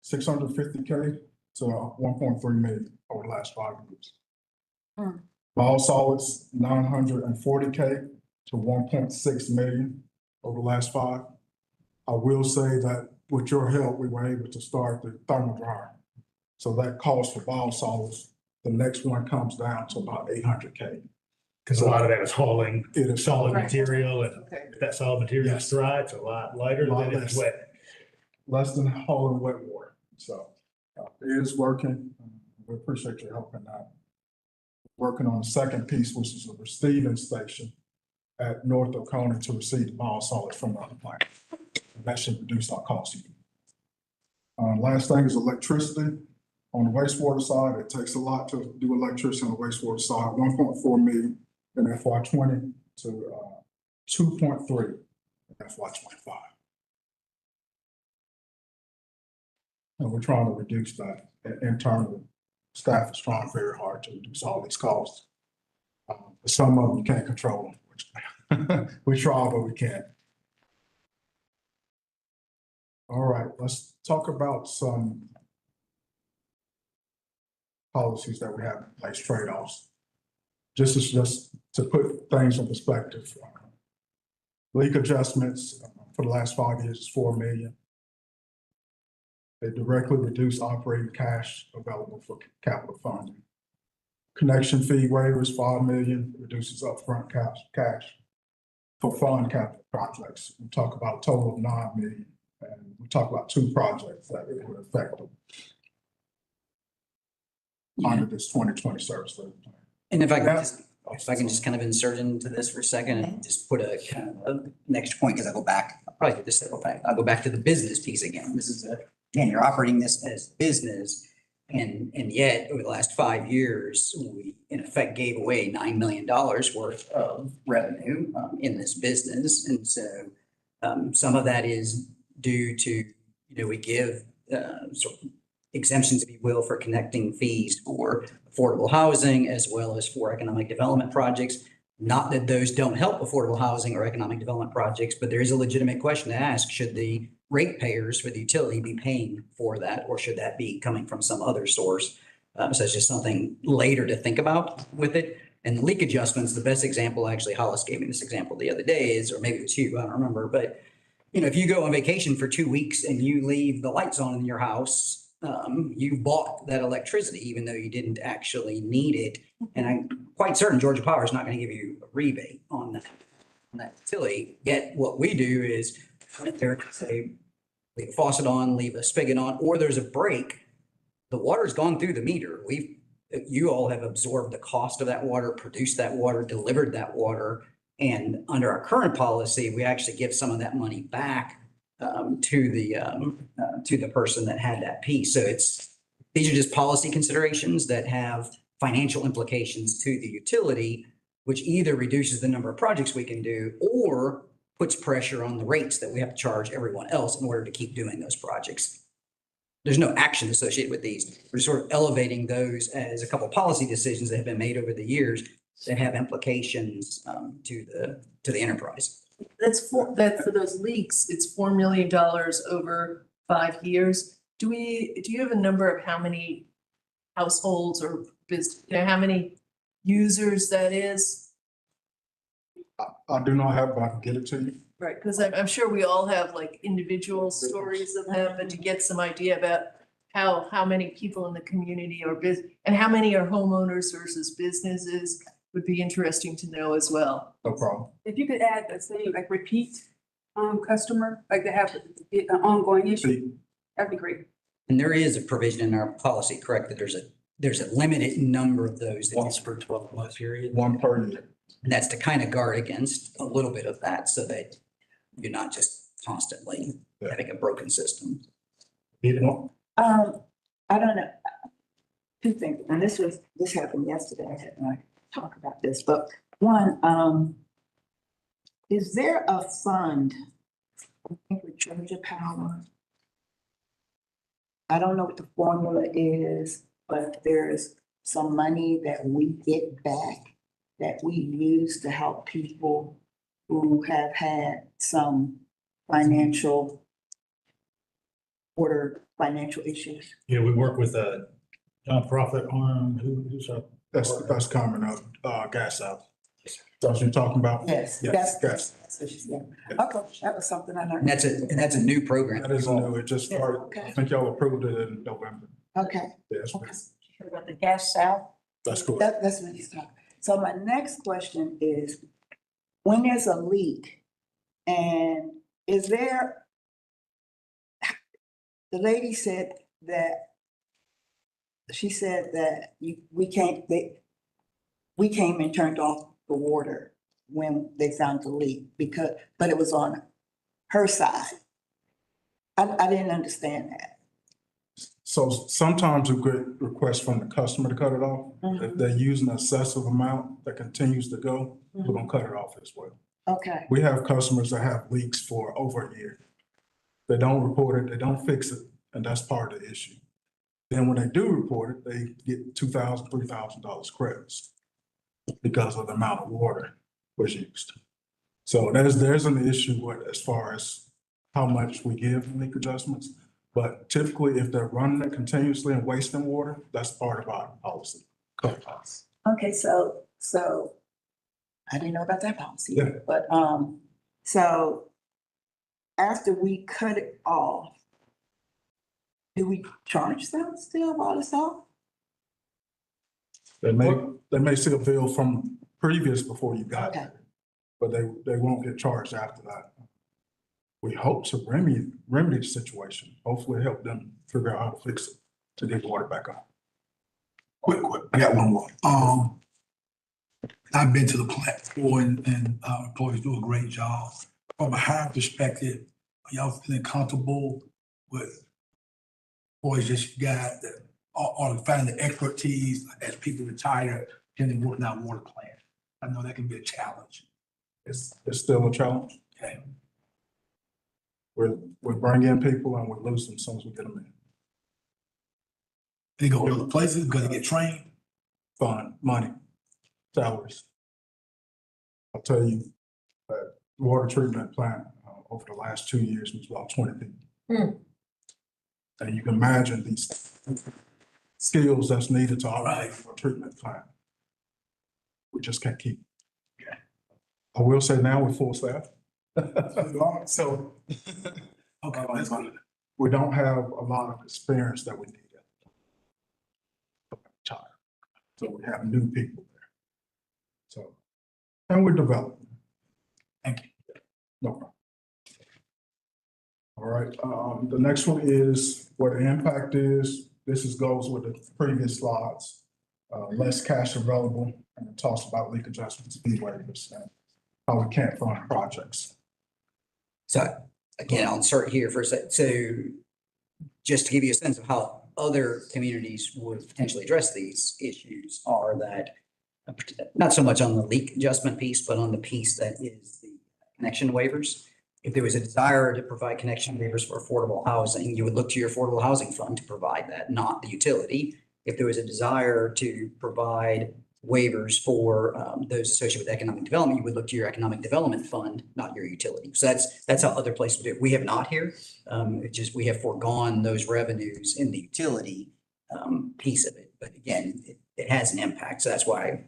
650K to 1.3 million over the last 5 years. Biosolids, 940K to 1.6 million over the last 5. I will say that with your help, we were able to start the thermal dryer. So that cost for biosolids, the next one comes down to about 800K. Because a lot of that is hauling solid Right. material, and Okay. if that solid material is dry, it's a lot lighter than it's wet. Less than hauling wet water. So It is working. We appreciate your help in that. Working on the second piece, which is a receiving station at North Oconee to receive the ball solids from the plant. That should reduce our costs. Last thing is electricity. On the wastewater side, it takes a lot to do electricity on the wastewater side, 1.4 million in FY 20 to 2.3 in FY 25. And we're trying to reduce that. Internally, staff is trying very hard to reduce all these costs. But some of them you can't control them. We try, but we can't. All right, let's talk about some policies that we have in place, trade-offs. Just to put things in perspective. Leak adjustments for the last 5 years is 4 million. They directly reduce operating cash available for capital funding. Connection fee waivers, 5 million, reduces upfront cash for fund capital projects. We talk about a total of 9 million, and we talk about 2 projects that were affected under this 2020 service level plan. And if I can just kind of insert into this for a second and just put a kind of a next point, because I'll probably do this several times. I'll go back to the business piece again. This is again, you're operating this as business. And yet over the last 5 years, we in effect gave away $9 million worth of revenue in this business. And so some of that is due to, we give sort of exemptions, if you will, for connecting fees for affordable housing as well as for economic development projects. Not that those don't help affordable housing or economic development projects, but there is a legitimate question to ask, should the ratepayers for the utility be paying for that, or should that be coming from some other source? So it's just something later to think about with it. And the leak adjustments, the best example, actually, Hollis gave me this example the other day is, or maybe it was you, I don't remember, but if you go on vacation for 2 weeks and you leave the lights on in your house, you bought that electricity, even though you didn't actually need it. And I'm quite certain Georgia Power is not going to give you a rebate on that utility. Yet what we do is there, say, leave a faucet on, leave a spigot on, or there's a break. The water's gone through the meter. You all have absorbed the cost of that water, produced that water, delivered that water. And under our current policy, we actually give some of that money back to the person that had that piece. So these are just policy considerations that have financial implications to the utility, which either reduces the number of projects we can do or puts pressure on the rates that we have to charge everyone else in order to keep doing those projects. There's no action associated with these. We're sort of elevating those as a couple of policy decisions that have been made over the years that have implications to the enterprise. That's for those leaks, it's $4 million over 5 years. Do you have a number of how many households or business, how many users that is? I do not have, but I can get it to you. Right, because I'm sure we all have like individual stories of them, but to get some idea about how many people in the community are and how many are homeowners versus businesses would be interesting to know as well. No problem. If you could add the same, like repeat customer, like they have an ongoing issue, that'd be great. And there is a provision in our policy, correct, that there's a limited number of those. Once per 12-month period. 1 per year. And that's to kind of guard against a little bit of that so that you're not just constantly having a broken system. I don't know. 2 things, and this happened yesterday. I had not talk about this, but one, is there a fund, I think with Georgia Power? I don't know what the formula is, but there's some money that we get back that we use to help people who have had some financial issues. Yeah, we work with a nonprofit arm who's a. That's coming up, Gas South. That's what you're talking about? Yes, Yes, that's what she said. Okay, that was something I learned. And that's a new program. That is new. It just started. Okay. I think y'all approved it in November. Okay. Yes, Heard about the Gas South? that's cool. That's what he's talking. So my next question is, when there's a leak, and the lady said that she said that we came and turned off the water when they found the leak but it was on her side. I didn't understand that. So sometimes we get requests from the customer to cut it off. If they're using an excessive amount that continues to go, we're gonna cut it off as well. Okay, We have customers that have leaks for over a year. They don't report it, they don't fix it, and that's part of the issue. Then when they do report it, they get $2,000, $3,000 credits because of the amount of water was used. So there's an issue with as far as how much we give in leak adjustments. But typically, if they're running it continuously and wasting water, that's part of our policy. Cut costs. okay, so I didn't know about that policy. Yeah. But, so after we cut it off, do we charge them still while it's off? They may see a bill from previous before you got there, but they won't get charged after that. We hope to remedy the situation, hopefully help them figure out how to fix it to get water back on. Quick, I got one more. I've been to the plant before and employees do a great job. From a hiring perspective, are y'all feeling comfortable with employees that you got that are finding the expertise as people retire and then working out water plant? I know that can be a challenge. It's still a challenge. Okay. We're bringing in people and we lose them as soon as we get them in. They go to other places because they get trained. Fund, money, salaries. I'll tell you, water treatment plant over the last 2 years was about 20 people. And you can imagine these skills that's needed to operate a treatment plant. We just can't keep. Okay. I will say now we're full staff. So okay, that's fine. We don't have a lot of experience that we need. So we have new people there. So, and we're developing. Thank you. No problem. All right, the next one is what the impact is. This goes with the previous slides. Less cash available, and it talks about leak adjustments, fee waivers, and how we can't fund projects. So again, I'll insert here for a second. So just to give you a sense of how other communities would potentially address these issues are that not so much on the leak adjustment piece, but on the piece that is the connection waivers. If there was a desire to provide connection waivers for affordable housing, you would look to your affordable housing fund to provide that, not the utility. If there was a desire to provide waivers for those associated with economic development, you would look to your economic development fund, not your utility. So that's how other places do it. We have not here. It's just we have foregone those revenues in the utility piece of it. But again, it has an impact. So that's why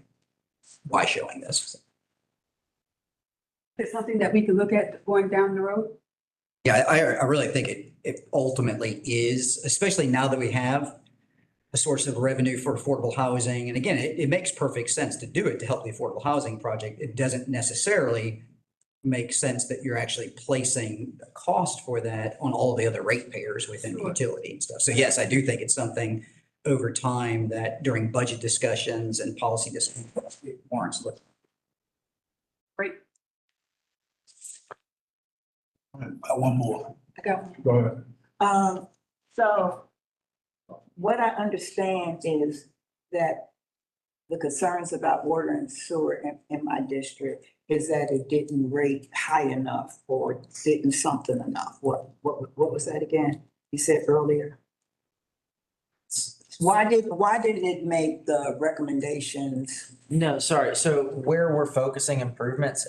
showing this. It's something that we could look at going down the road. Yeah, I really think it ultimately is, especially now that we have a source of revenue for affordable housing. And again, it makes perfect sense to do it to help the affordable housing project. It doesn't necessarily make sense that you're actually placing the cost for that on all the other ratepayers within the utility and stuff. So yes, I do think it's something over time that during budget discussions and policy discussions, it warrants looking. Great. One more. Go ahead. So what I understand is that the concerns about water and sewer in my district is that it didn't rate high enough or didn't something enough. What was that again? You said earlier? Why did it make the recommendations? No, sorry. So where we're focusing improvements,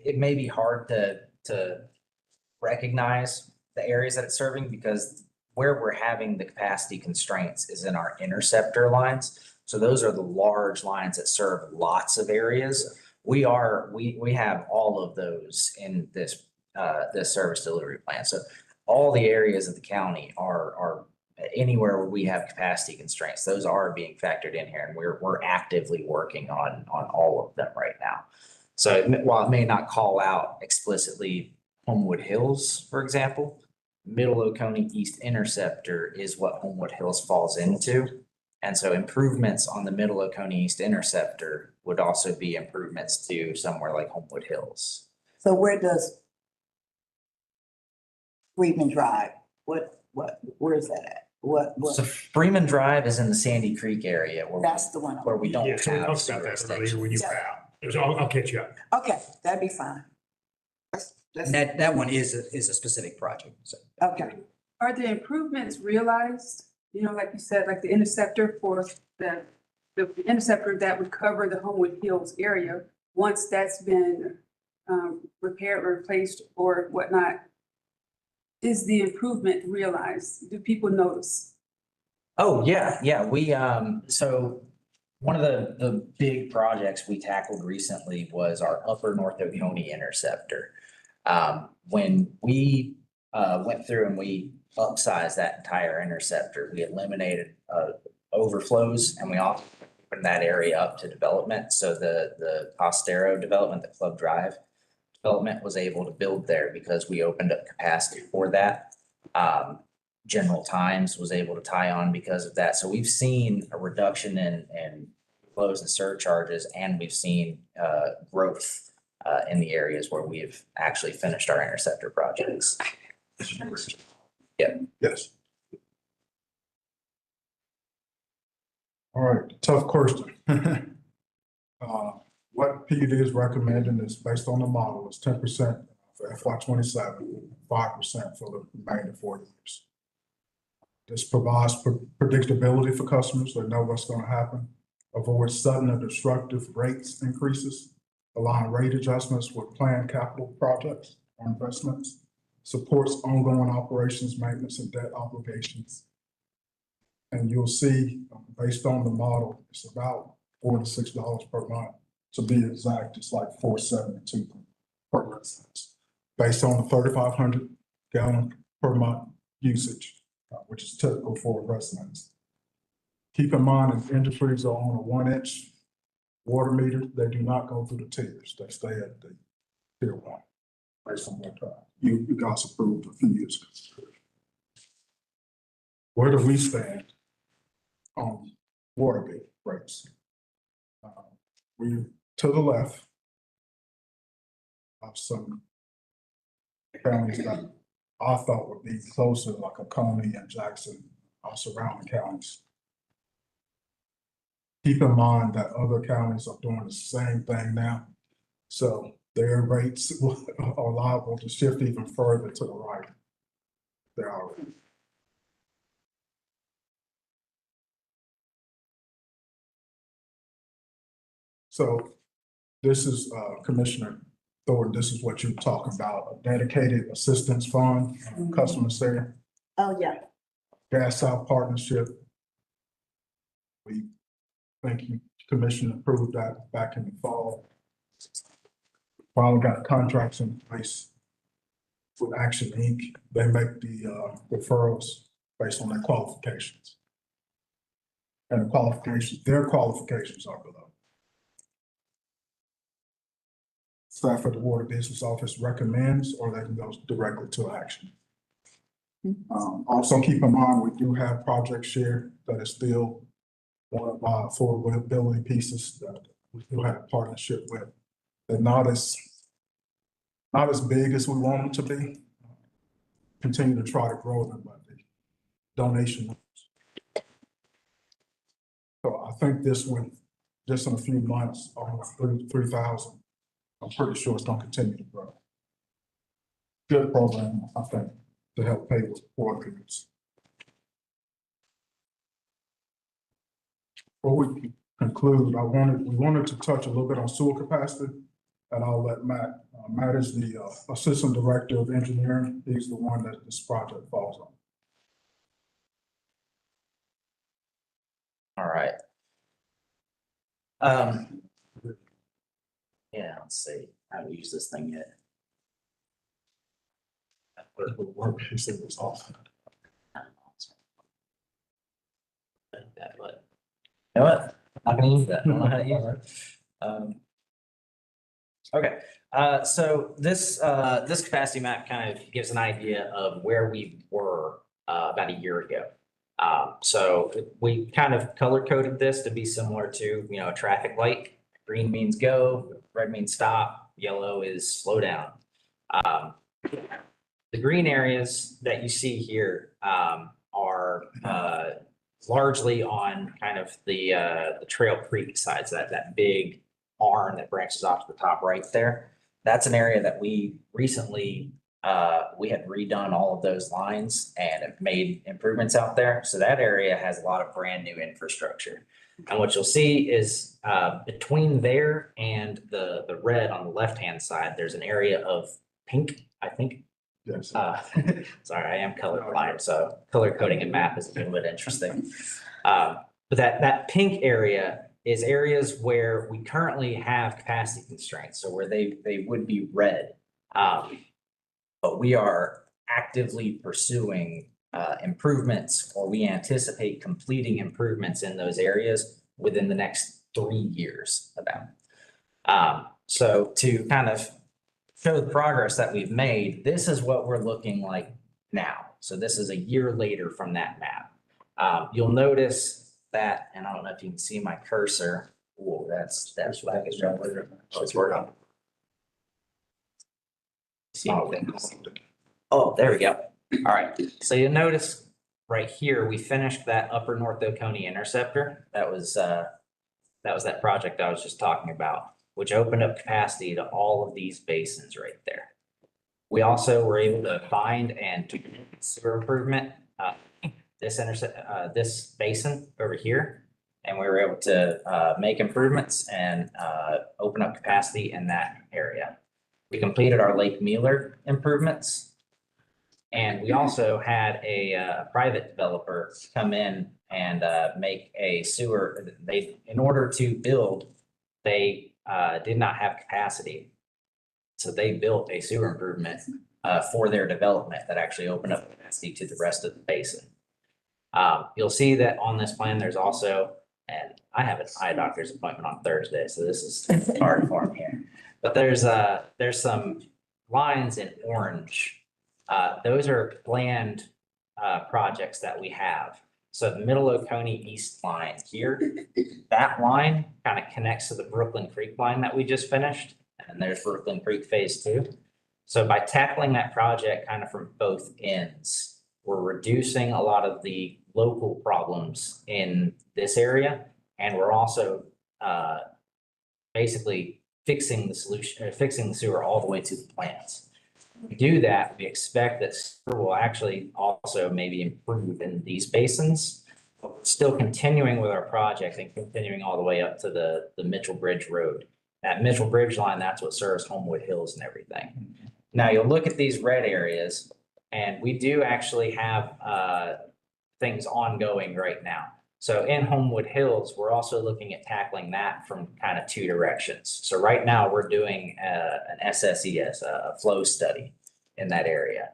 it may be hard to recognize the areas that it's serving because where we're having the capacity constraints is in our interceptor lines. So those are the large lines that serve lots of areas. We have all of those in this service delivery plan. So all the areas of the county are anywhere where we have capacity constraints. Those are being factored in here, and we're actively working on all of them right now. So while it may not call out explicitly Homewood Hills, for example, Middle Oconee East Interceptor is what Homewood Hills falls into. And so improvements on the Middle Oconee East Interceptor would also be improvements to somewhere like Homewood Hills. So where does Freeman Drive, where is that at? So Freeman Drive is in the Sandy Creek area That's the one. where we don't Yeah, so we have talked sewer about that earlier when you extensions. were out. I'll catch you up. Okay, that'd be fine. And that one is a specific project, so. Okay. Are the improvements realized? You know, like you said, like the interceptor for the interceptor that would cover the Homewood Hills area, once that's been repaired or replaced or whatnot, is the improvement realized? Do people notice? Oh, yeah. We, so one of the big projects we tackled recently was our Upper North Oconee Interceptor. When we went through and we upsized that entire interceptor, we eliminated overflows and we also opened that area up to development. So the Costero development, the Club Drive development was able to build there because we opened up capacity for that. General Times was able to tie on because of that. So we've seen a reduction in flows and surcharges, and we've seen growth in the areas where we've actually finished our interceptor projects. Yeah. Yes. All right, tough question. What PUD is recommending is based on the model, is 10% for FY 27, 5% for the remaining 4 years. This provides predictability for customers. They know what's going to happen. Avoid sudden and destructive rates increases. Align rate adjustments with planned capital projects or investments. Supports ongoing operations, maintenance, and debt obligations. And you'll see, based on the model, it's about $4 to $6 per month. To be exact, it's like $4.72 per residence, based on the 3,500 gallon per month usage, which is typical for residents. Keep in mind that industries are on a 1-inch water meter. They do not go through the tiers. They stay at the tier 1, based on what you guys approved a few years ago. Where do we stand on water bill rates? We to the left of some counties that I thought would be closer, like Oconee and Jackson, surrounding counties. Keep in mind that other counties are doing the same thing now. So their rates are liable to shift even further to the right. They are. So this is Commissioner Thornton, this is what you're talking about, a dedicated assistance fund, customer care. Oh, yeah. Gas South Partnership. We thank you, Commissioner approved that back in the fall. Finally got contracts in place with Action Inc. They make the referrals based on their qualifications. And the qualifications, their qualifications are below. Staff at the Water Business Office recommends, or they can go directly to Action. Also keep in mind, we do have Project Share that is still one of our affordability pieces that we do have a partnership with. They're not as big as we want them to be. Continue to try to grow them, but the donation. So I think this one, just in a few months, almost 3,000. I'm pretty sure it's gonna continue to grow. Good program, I think, to help pay with water bills. Before we conclude, we wanted to touch a little bit on sewer capacity, and I'll let Matt. Matt is the Assistant Director of Engineering. He's the one that this project falls on. All right. Yeah, let's see. I haven't used this thing yet. Work, he said it was off. That, but you know what? I'm not gonna use that. I don't know how to use it. Okay, so this capacity map kind of gives an idea of where we were about a year ago. So we kind of color coded this to be similar to, a traffic light. Green means go, red means stop, yellow is slow down. The green areas that you see here are largely on kind of the Trail Creek side, so that big arm that branches off to the top right there. That's an area that we recently we had redone all of those lines and have made improvements out there. So that area has a lot of brand new infrastructure. And what you'll see is between there and the red on the left-hand side, there's an area of pink, I think. Yes. Sorry, I am colorblind, so color coding and map is a little bit interesting. But that pink area is areas where we currently have capacity constraints, so where they would be red. But we are actively pursuing improvements, or we anticipate completing improvements in those areas within the next 3 years about. So to kind of show the progress that we've made, this is what we're looking like now. So this is a year later from that map. You'll notice that, and I don't know if you can see my cursor. Oh, that's what it's working. See anything? Oh, there we go. All right. So you'll notice right here, we finished that upper North Oconee interceptor. That was that project I was just talking about, which opened up capacity to all of these basins right there. We also were able to find and do sewer improvement, this basin over here. And we were able to make improvements and open up capacity in that area. We completed our Lake Mueller improvements. And we also had a private developer come in and make a sewer. In order to build, they did not have capacity. So they built a sewer improvement for their development that actually opened up capacity to the rest of the basin. You'll see that on this plan, there's also, and I have an eye doctor's appointment on Thursday, so this is hard for me here. But there's some lines in orange. Those are planned projects that we have. So the Middle Oconee East line here, that line kind of connects to the Brooklyn Creek line that we just finished. And there's Brooklyn Creek Phase 2. So by tackling that project kind of from both ends, we're reducing a lot of the local problems in this area. And we're also basically fixing the sewer all the way to the plants. We do that, we expect that sewer will actually also maybe improve in these basins, but we're still continuing with our project and continuing all the way up to the Mitchell Bridge Road. That Mitchell Bridge line, that's what serves Homewood Hills and everything. Now you'll look at these red areas, and we do actually have things ongoing right now. So in Homewood Hills, we're also looking at tackling that from kind of two directions. So right now we're doing an SSES, a flow study in that area.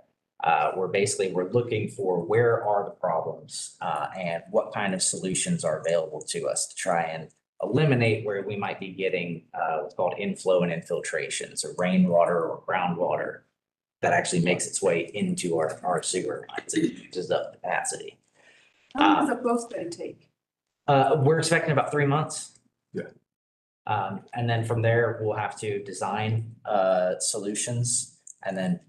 We're looking for where are the problems and what kind of solutions are available to us to try and eliminate where we might be getting what's called inflow and infiltration. So rainwater or groundwater that actually makes its way into our sewer lines and uses up capacity. How long does a flow study take? We're expecting about 3 months. Yeah. And then from there, we'll have to design solutions. And then,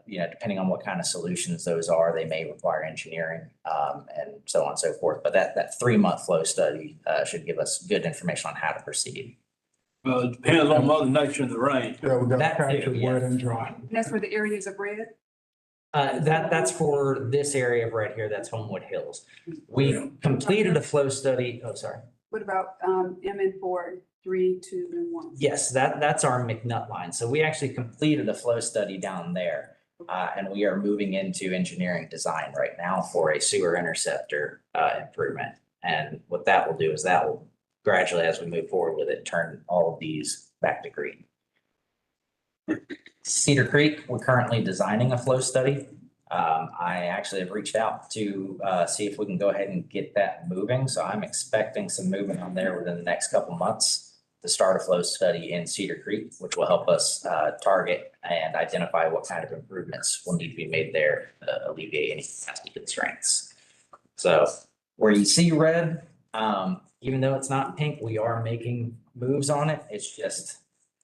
depending on what kind of solutions those are, they may require engineering and so on and so forth. But that 3-month flow study should give us good information on how to proceed. Well, it depends on Mother Nature and the rain. Yeah, we got That patch of too, yeah. wet and dry. That's where the areas of red? That's for this area of right here, that's Homewood Hills. We completed a flow study. Oh, sorry. What about MN4, 3, 2, and 1? Yes, that's our McNutt line. So we actually completed a flow study down there. And we are moving into engineering design right now for a sewer interceptor improvement. And what that will do is that will gradually, as we move forward with it, turn all of these back to green. Cedar Creek, we're currently designing a flow study. I actually have reached out to see if we can go ahead and get that moving. So I'm expecting some movement on there within the next couple months to start a flow study in Cedar Creek, which will help us target and identify what kind of improvements will need to be made there to alleviate any capacity constraints. So where you see red, even though it's not pink, we are making moves on it. It's just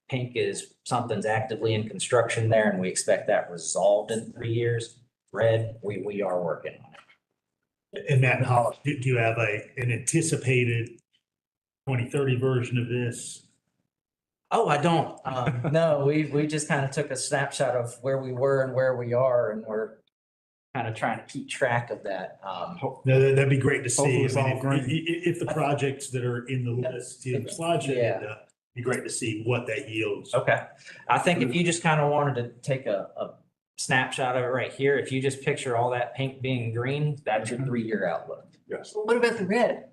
pink is something's actively in construction there and we expect that resolved in 3 years. Red, we are working on it. And Matt and Hollis, do you have an anticipated 2030 version of this? Oh, I don't. No, we just kind of took a snapshot of where we were and where we are, and we're kind of trying to keep track of that. No, that'd be great to see. Hopefully it's I mean, all green. if the projects that are in the list, in the slideshow, Yeah. it'd be great to see what that yields. Okay. I think if you just kind of wanted to take a snapshot of it right here, if you just picture all that pink being green, that's your 3-year outlook. Yes. What about the red?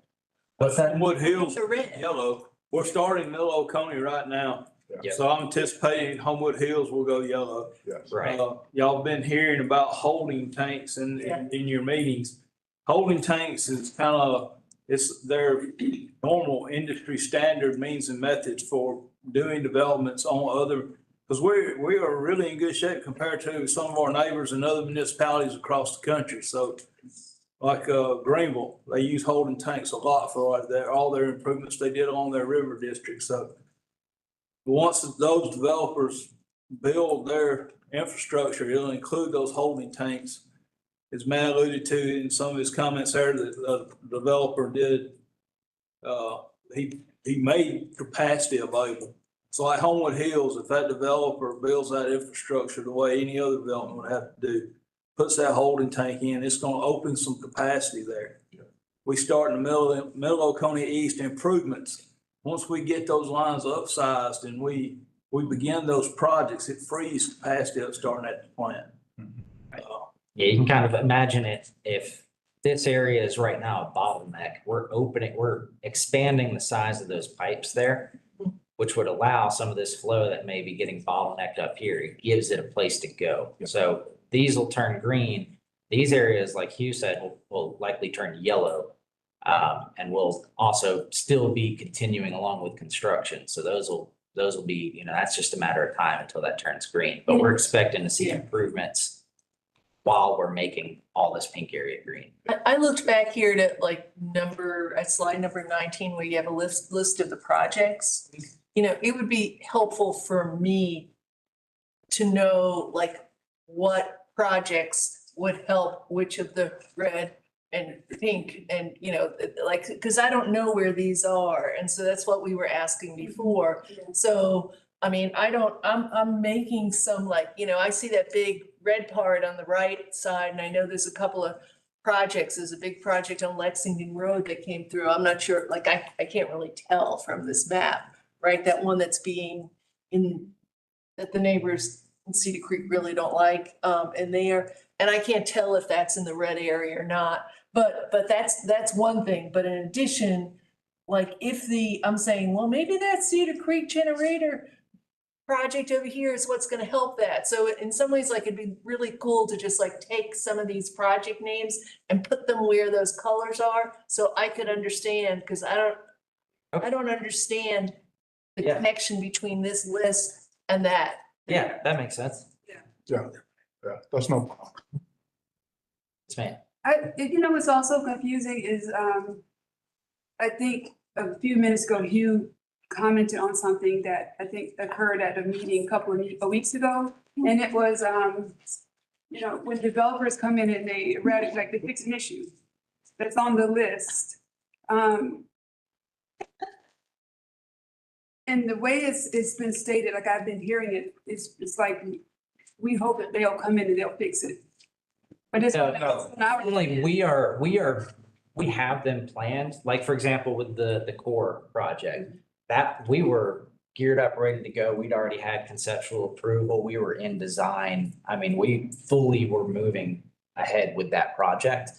What's that? Wood Hills, The red. yellow. We're starting Middle Oconee right now. Yep. So I'm anticipating Homewood Hills will go yellow. Yes. Right. Y'all been hearing about holding tanks in your meetings. Holding tanks is kind of, it's their normal industry standard means and methods for doing developments on other, because we are really in good shape compared to some of our neighbors and other municipalities across the country. So like Greenville, they use holding tanks a lot for all their improvements they did on their river district. So once those developers build their infrastructure, it'll include those holding tanks. As Matt alluded to in some of his comments there, the developer did, he made capacity available. So like Homewood Hills, if that developer builds that infrastructure the way any other development would have to do, puts that holding tank in, it's gonna open some capacity there. We start in the middle Oconee East improvements. Once we get those lines upsized and we begin those projects, it frees capacity up starting at the plant. Yeah, you can kind of imagine it, if this area is right now a bottleneck, we're expanding the size of those pipes there, which would allow some of this flow that may be getting bottlenecked up here. It gives it a place to go. So these will turn green. These areas, like Hugh said, will likely turn yellow. And will also still be continuing along with construction. So those will be, that's just a matter of time until that turns green. But we're expecting to see improvements while we're making all this pink area green. I looked back here to like slide number 19, where you have a list of the projects. It would be helpful for me to know like what projects would help which of the red and pink and, because I don't know where these are. And so that's what we were asking before. So, I mean, I'm making some I see that big red part on the right side, and I know there's a couple of projects. There's a big project on Lexington Road that came through. I'm not sure, I can't really tell from this map, right? That one that's that the neighbors in Cedar Creek really don't like, and I can't tell if that's in the red area or not, but that's one thing. But in addition, I'm saying, well, maybe that Cedar Creek generator project over here is what's going to help that. So in some ways, it'd be really cool to just take some of these project names and put them where those colors are, so I could understand, because I don't understand the connection between this list and that. Yeah, that makes sense. Yeah, that's no problem. Yes, ma'am. What's also confusing is, I think a few minutes ago, Hugh commented on something that I think occurred at a meeting a couple of weeks ago. And it was, when developers come in and they they fix an issue that's on the list. And the way it's been stated, I've been hearing it, it's like, we hope that they'll come in and they'll fix it. But it's. Only we have them planned, for example, with the core project, that we were geared up, ready to go. We'd already had conceptual approval. We were in design. I mean, we fully were moving ahead with that project.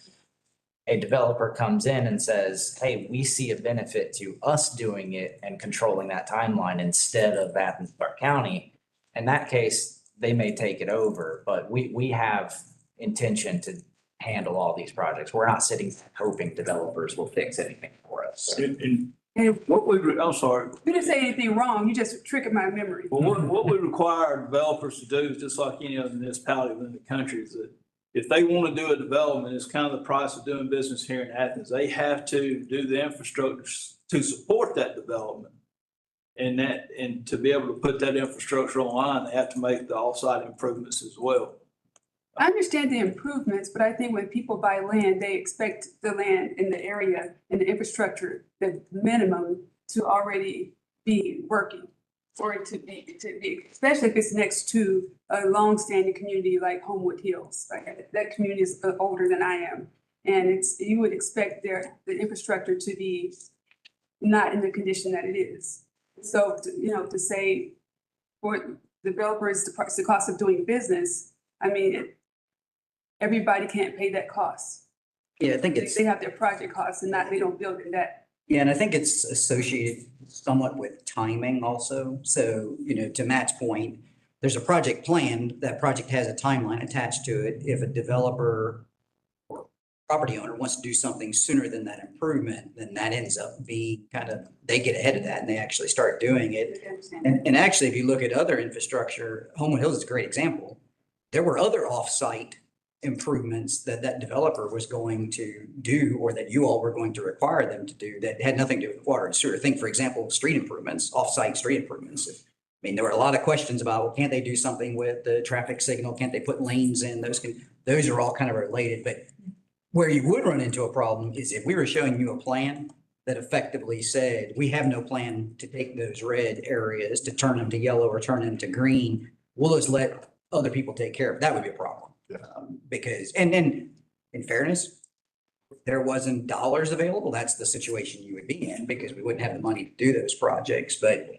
A developer comes in and says, hey, we see a benefit to us doing it and controlling that timeline instead of Athens-Clarke County. In that case, they may take it over, but we have intention to handle all these projects. We're not sitting hoping developers will fix anything for us. I'm sorry. You didn't say anything wrong, you just triggered my memory. Well, what we require developers to do, just like any other municipality within the country, is that if they want to do a development, it's kind of the price of doing business here in Athens. They have to do the infrastructure to support that development. And to be able to put that infrastructure online, they have to make the offsite improvements as well. I understand the improvements, but I think when people buy land, they expect the land in the area and the infrastructure, the minimum to already be working. For it to be, especially if it's next to a longstanding community like Homewood Hills. Like that community is older than I am. And you would expect the infrastructure to be not in the condition that it is. So, to say for developers, the cost of doing business, I mean, everybody can't pay that cost. Yeah, I think They have their project costs and they don't build in that. Yeah, and I think it's associated somewhat with timing also. So, to Matt's point, there's a project plan. That project has a timeline attached to it. If a developer or property owner wants to do something sooner than that improvement, then that ends up being they get ahead of that and they actually start doing it. And actually, if you look at other infrastructure, Homewood Hills is a great example. There were other offsite improvements that developer was going to do, or that you all were going to require them to do, that had nothing to do with water and sewer. Think, for example, street improvements, off-site street improvements. I mean, there were a lot of questions about, well, can't they do something with the traffic signal? Can't they put lanes in? Those are all kind of related. But where you would run into a problem is if we were showing you a plan that effectively said, we have no plan to take those red areas, to turn them to yellow or turn them to green. We'll just let other people take care of it. That would be a problem. Because, and then in fairness, if there wasn't dollars available, that's the situation you would be in, because we wouldn't have the money to do those projects. But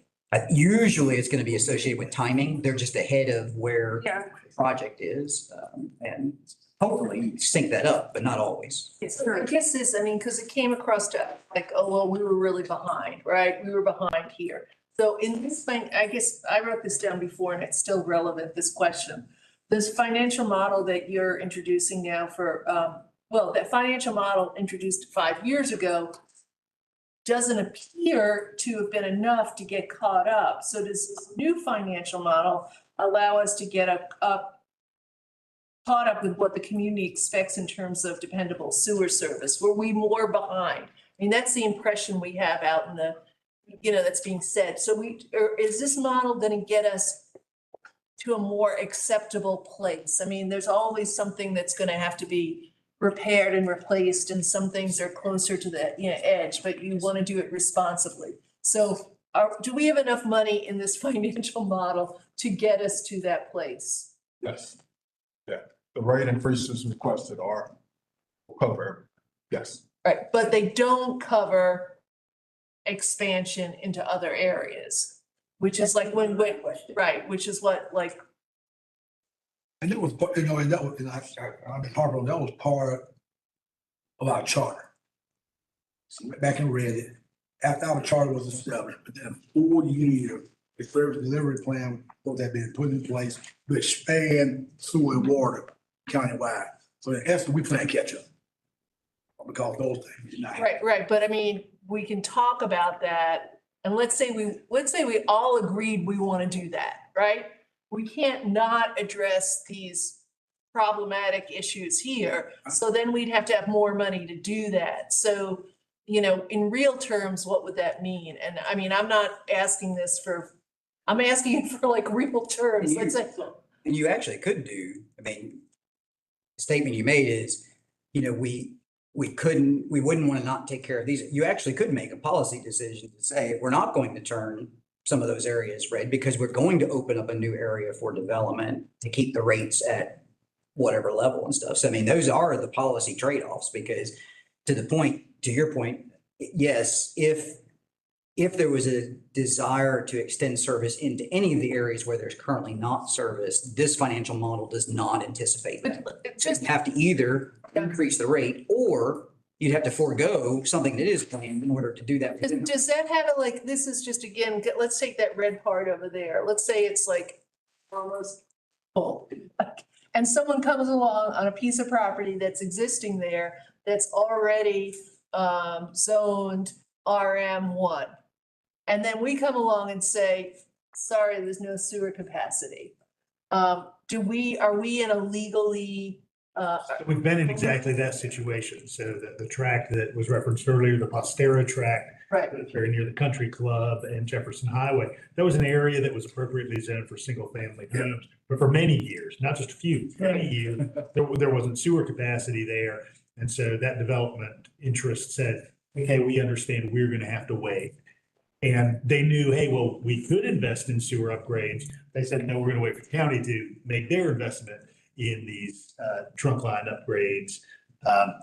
usually it's going to be associated with timing. They're just ahead of where the project is. And hopefully sync that up, but not always. I guess because it came across to like, oh, well, we were really behind, right? We were behind here. So in this thing, I guess I wrote this down before and it's still relevant, this question. This financial model that you're introducing now that financial model introduced 5 years ago doesn't appear to have been enough to get caught up. So does this new financial model allow us to get caught up with what the community expects in terms of dependable sewer service? Were we more behind? I mean, that's the impression we have out in the, that's being said. So is this model going to get us to a more acceptable place? I mean, there's always something that's going to have to be repaired and replaced, and some things are closer to the edge, but you want to do it responsibly. So do we have enough money in this financial model to get us to that place? Yes. Yeah. The rate increases requested will cover. Yes. Right, but they don't cover expansion into other areas. Which is like which is what like. And it was, and that was, that was part of our charter. So went back and read it. After our charter was established, but then 4-year service delivery plan was that been put in place to expand sewer and water countywide. So in essence, we plan catch up. Because those things did not happen. Right, but I mean, we can talk about that. And let's say we all agreed we want to do that, right? We can't not address these problematic issues here. So then we'd have to have more money to do that. So, in real terms, what would that mean? And I mean, I'm not asking I'm asking it for like real terms. Let's say. And you actually could do, the statement you made is, we wouldn't want to not take care of these. You actually could make a policy decision to say, we're not going to turn some of those areas red because we're going to open up a new area for development to keep the rates at whatever level and stuff. So, those are the policy trade-offs, because to your point, yes, if there was a desire to extend service into any of the areas where there's currently not service, this financial model does not anticipate that. You have to either increase the rate, or you'd have to forego something that is planned in order to do that. Does that have this is just, again, let's take that red part over there. Let's say it's like almost full. And someone comes along on a piece of property that's existing there, that's already zoned RM1. And then we come along and say, sorry, there's no sewer capacity. Are we in a legally We've been in exactly that situation. So the track that was referenced earlier, the Postera track, right, that's very near the country club and Jefferson Highway, that was an area that was appropriately zoned for single family homes. But for many years, not just a few, many years, there wasn't sewer capacity there. And so that development interest said, okay, we understand we're going to have to wait. And they knew, hey, well, we could invest in sewer upgrades. They said, no, we're going to wait for the county to make their investment in these trunk line upgrades.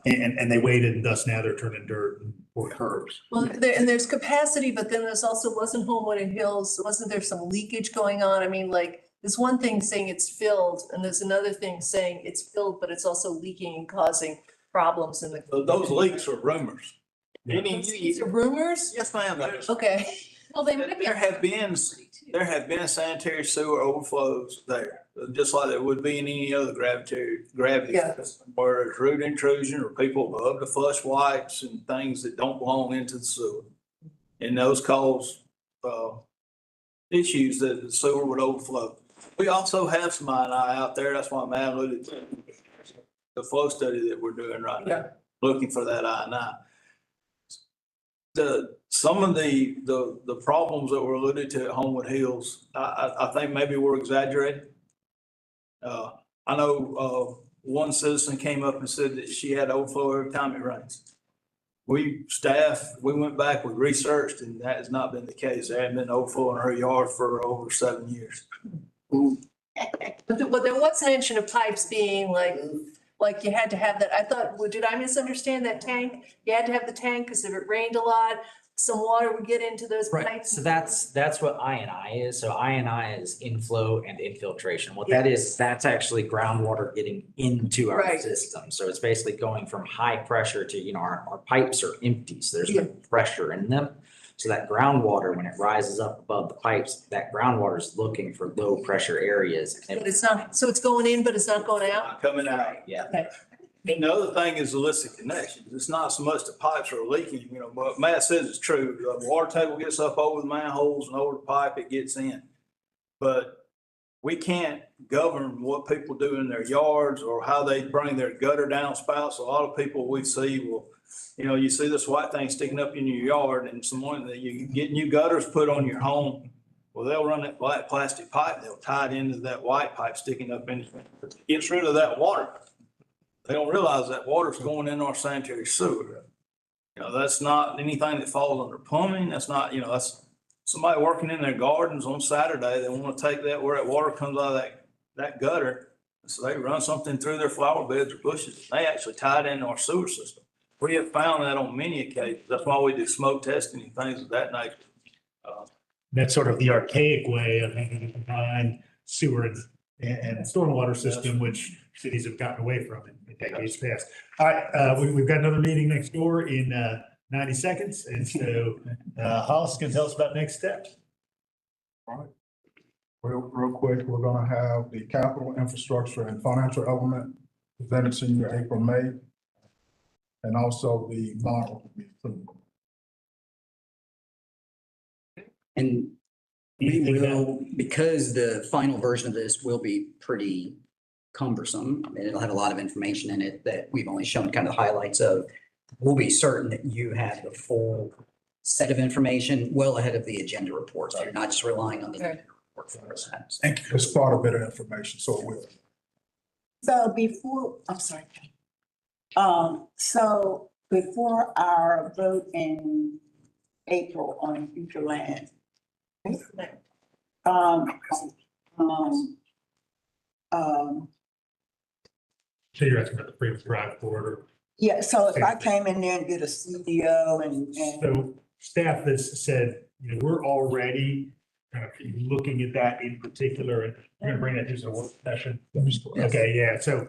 And they waited, and thus now they're turning dirt or curbs. well, and there's capacity, but then there's also wasn't Homewood and Hills, wasn't there some leakage going on? I mean, like, there's one thing saying it's filled, and there's another thing saying it's filled, but it's also leaking and causing problems in the. Those leaks are rumors. These are rumors? Yes, ma'am. Okay. Well, they might be. There have been sanitary sewer overflows there, just like there would be in any other gravity Yeah. system, where there's root intrusion or people above the flush wipes and things that don't belong into the sewer. And those cause issues that the sewer would overflow. We also have some I&I out there. That's why Matt alluded to the flow study that we're doing right now, looking for that I&I. Some of the problems that were alluded to at Homewood Hills, I think maybe we're exaggerating. I know one citizen came up and said that she had overflow every time it rains. We went back, we researched, and that has not been the case. There hadn't been overflow in her yard for over 7 years. But there was mention of pipes being like you had to have that. I thought, well, did I misunderstand that tank? You had to have the tank because if it rained a lot, some water would get into those Right, pipes. so that's what I&I is. So I&I is inflow and infiltration. What that is, that's actually groundwater getting into our Right. system. So it's basically going from high pressure to, our pipes are empty, so there's no pressure in them. So that groundwater, when it rises up above the pipes, that groundwater is looking for low pressure areas. And But it's not, so it's going in, but it's not going out? Not coming out. yeah. Okay. And the other thing is illicit connections. It's not so much the pipes are leaking, but Matt says it's true. The water table gets up over the manholes and over the pipe, it gets in. But we can't govern what people do in their yards or how they bring their gutter downspouts. A lot of people we see will, you see this white thing sticking up in your yard and someone that you get new gutters put on your home. Well, they'll run that black plastic pipe. They'll tie it into that white pipe sticking up in it. Gets rid of that water. They don't realize that water's going in our sanitary sewer. That's not anything that falls under plumbing. That's not, that's somebody working in their gardens on Saturday. They want to take that, where that water comes out of that gutter. So they run something through their flower beds or bushes. They actually tie it into our sewer system. We have found that on many occasions. That's why we do smoke testing and things of that nature. That's sort of the archaic way of having a combined sewer and stormwater system, which cities have gotten away from in decades past. All right, we've got another meeting next door in 90 seconds. And so Hollis can tell us about next steps. All right. Real quick, we're gonna have the capital infrastructure and financial element presented to you April, May. And also the model will be approved. And we will, because the final version of this will be pretty cumbersome, I mean, it'll have a lot of information in it that we've only shown kind of highlights of. We'll be certain that you have the full set of information well ahead of the agenda report. So you're not just relying on the agenda report for that. Thank you. It's part of bit of information, so it will. So so before our vote in April on future land. So you're asking about the Freedom Drive corridor. Yeah, so if I came in there and did a CDO and. So staff has said, we're already kind of looking at that in particular, and we're gonna bring that to a work session. Okay, yeah, so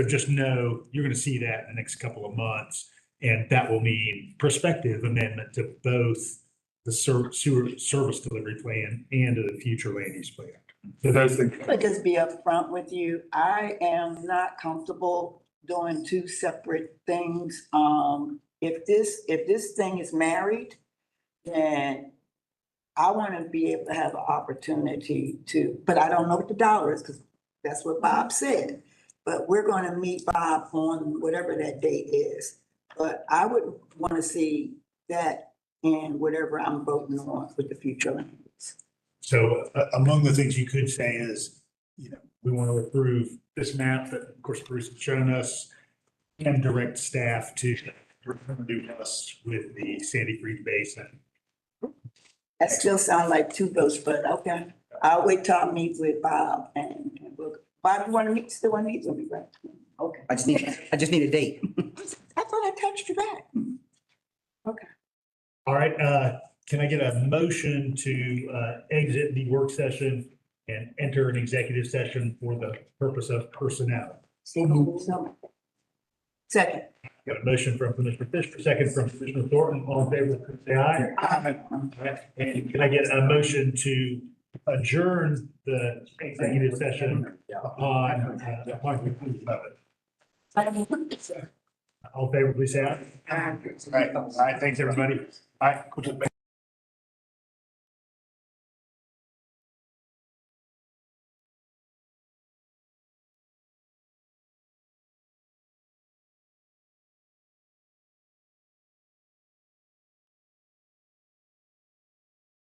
just know you're gonna see that in the next couple of months, and that will mean prospective amendment to both the sewer service delivery plan and to the future land use plan. So those things. I'll just be upfront with you. I am not comfortable doing two separate things. If this thing is married, then I want to be able to have an opportunity to, but I don't know what the dollar is because that's what Bob said. but we're gonna meet Bob on whatever that date is. But I would wanna see that in whatever I'm voting on with the future land use. So among the things you could say is, we want to approve this map that, of course, Bruce has shown us and direct staff to do us with the Sandy Creek Basin. That still sounds like two votes, but okay. I'll wait till I meet with Bob and we'll, Bob, you wanna meet, still wanna meet with me, right? Okay. I just need a date. I thought I texted you back. All right, can I get a motion to exit the work session and enter an executive session for the purpose of personnel? Second. Got a motion from Commissioner Fisher, second from Commissioner Thornton. All in favor, please say aye. Aye. And can I get a motion to adjourn the executive session upon conclusion of it? All in favor, please say aye. All right, thanks, everybody. All right.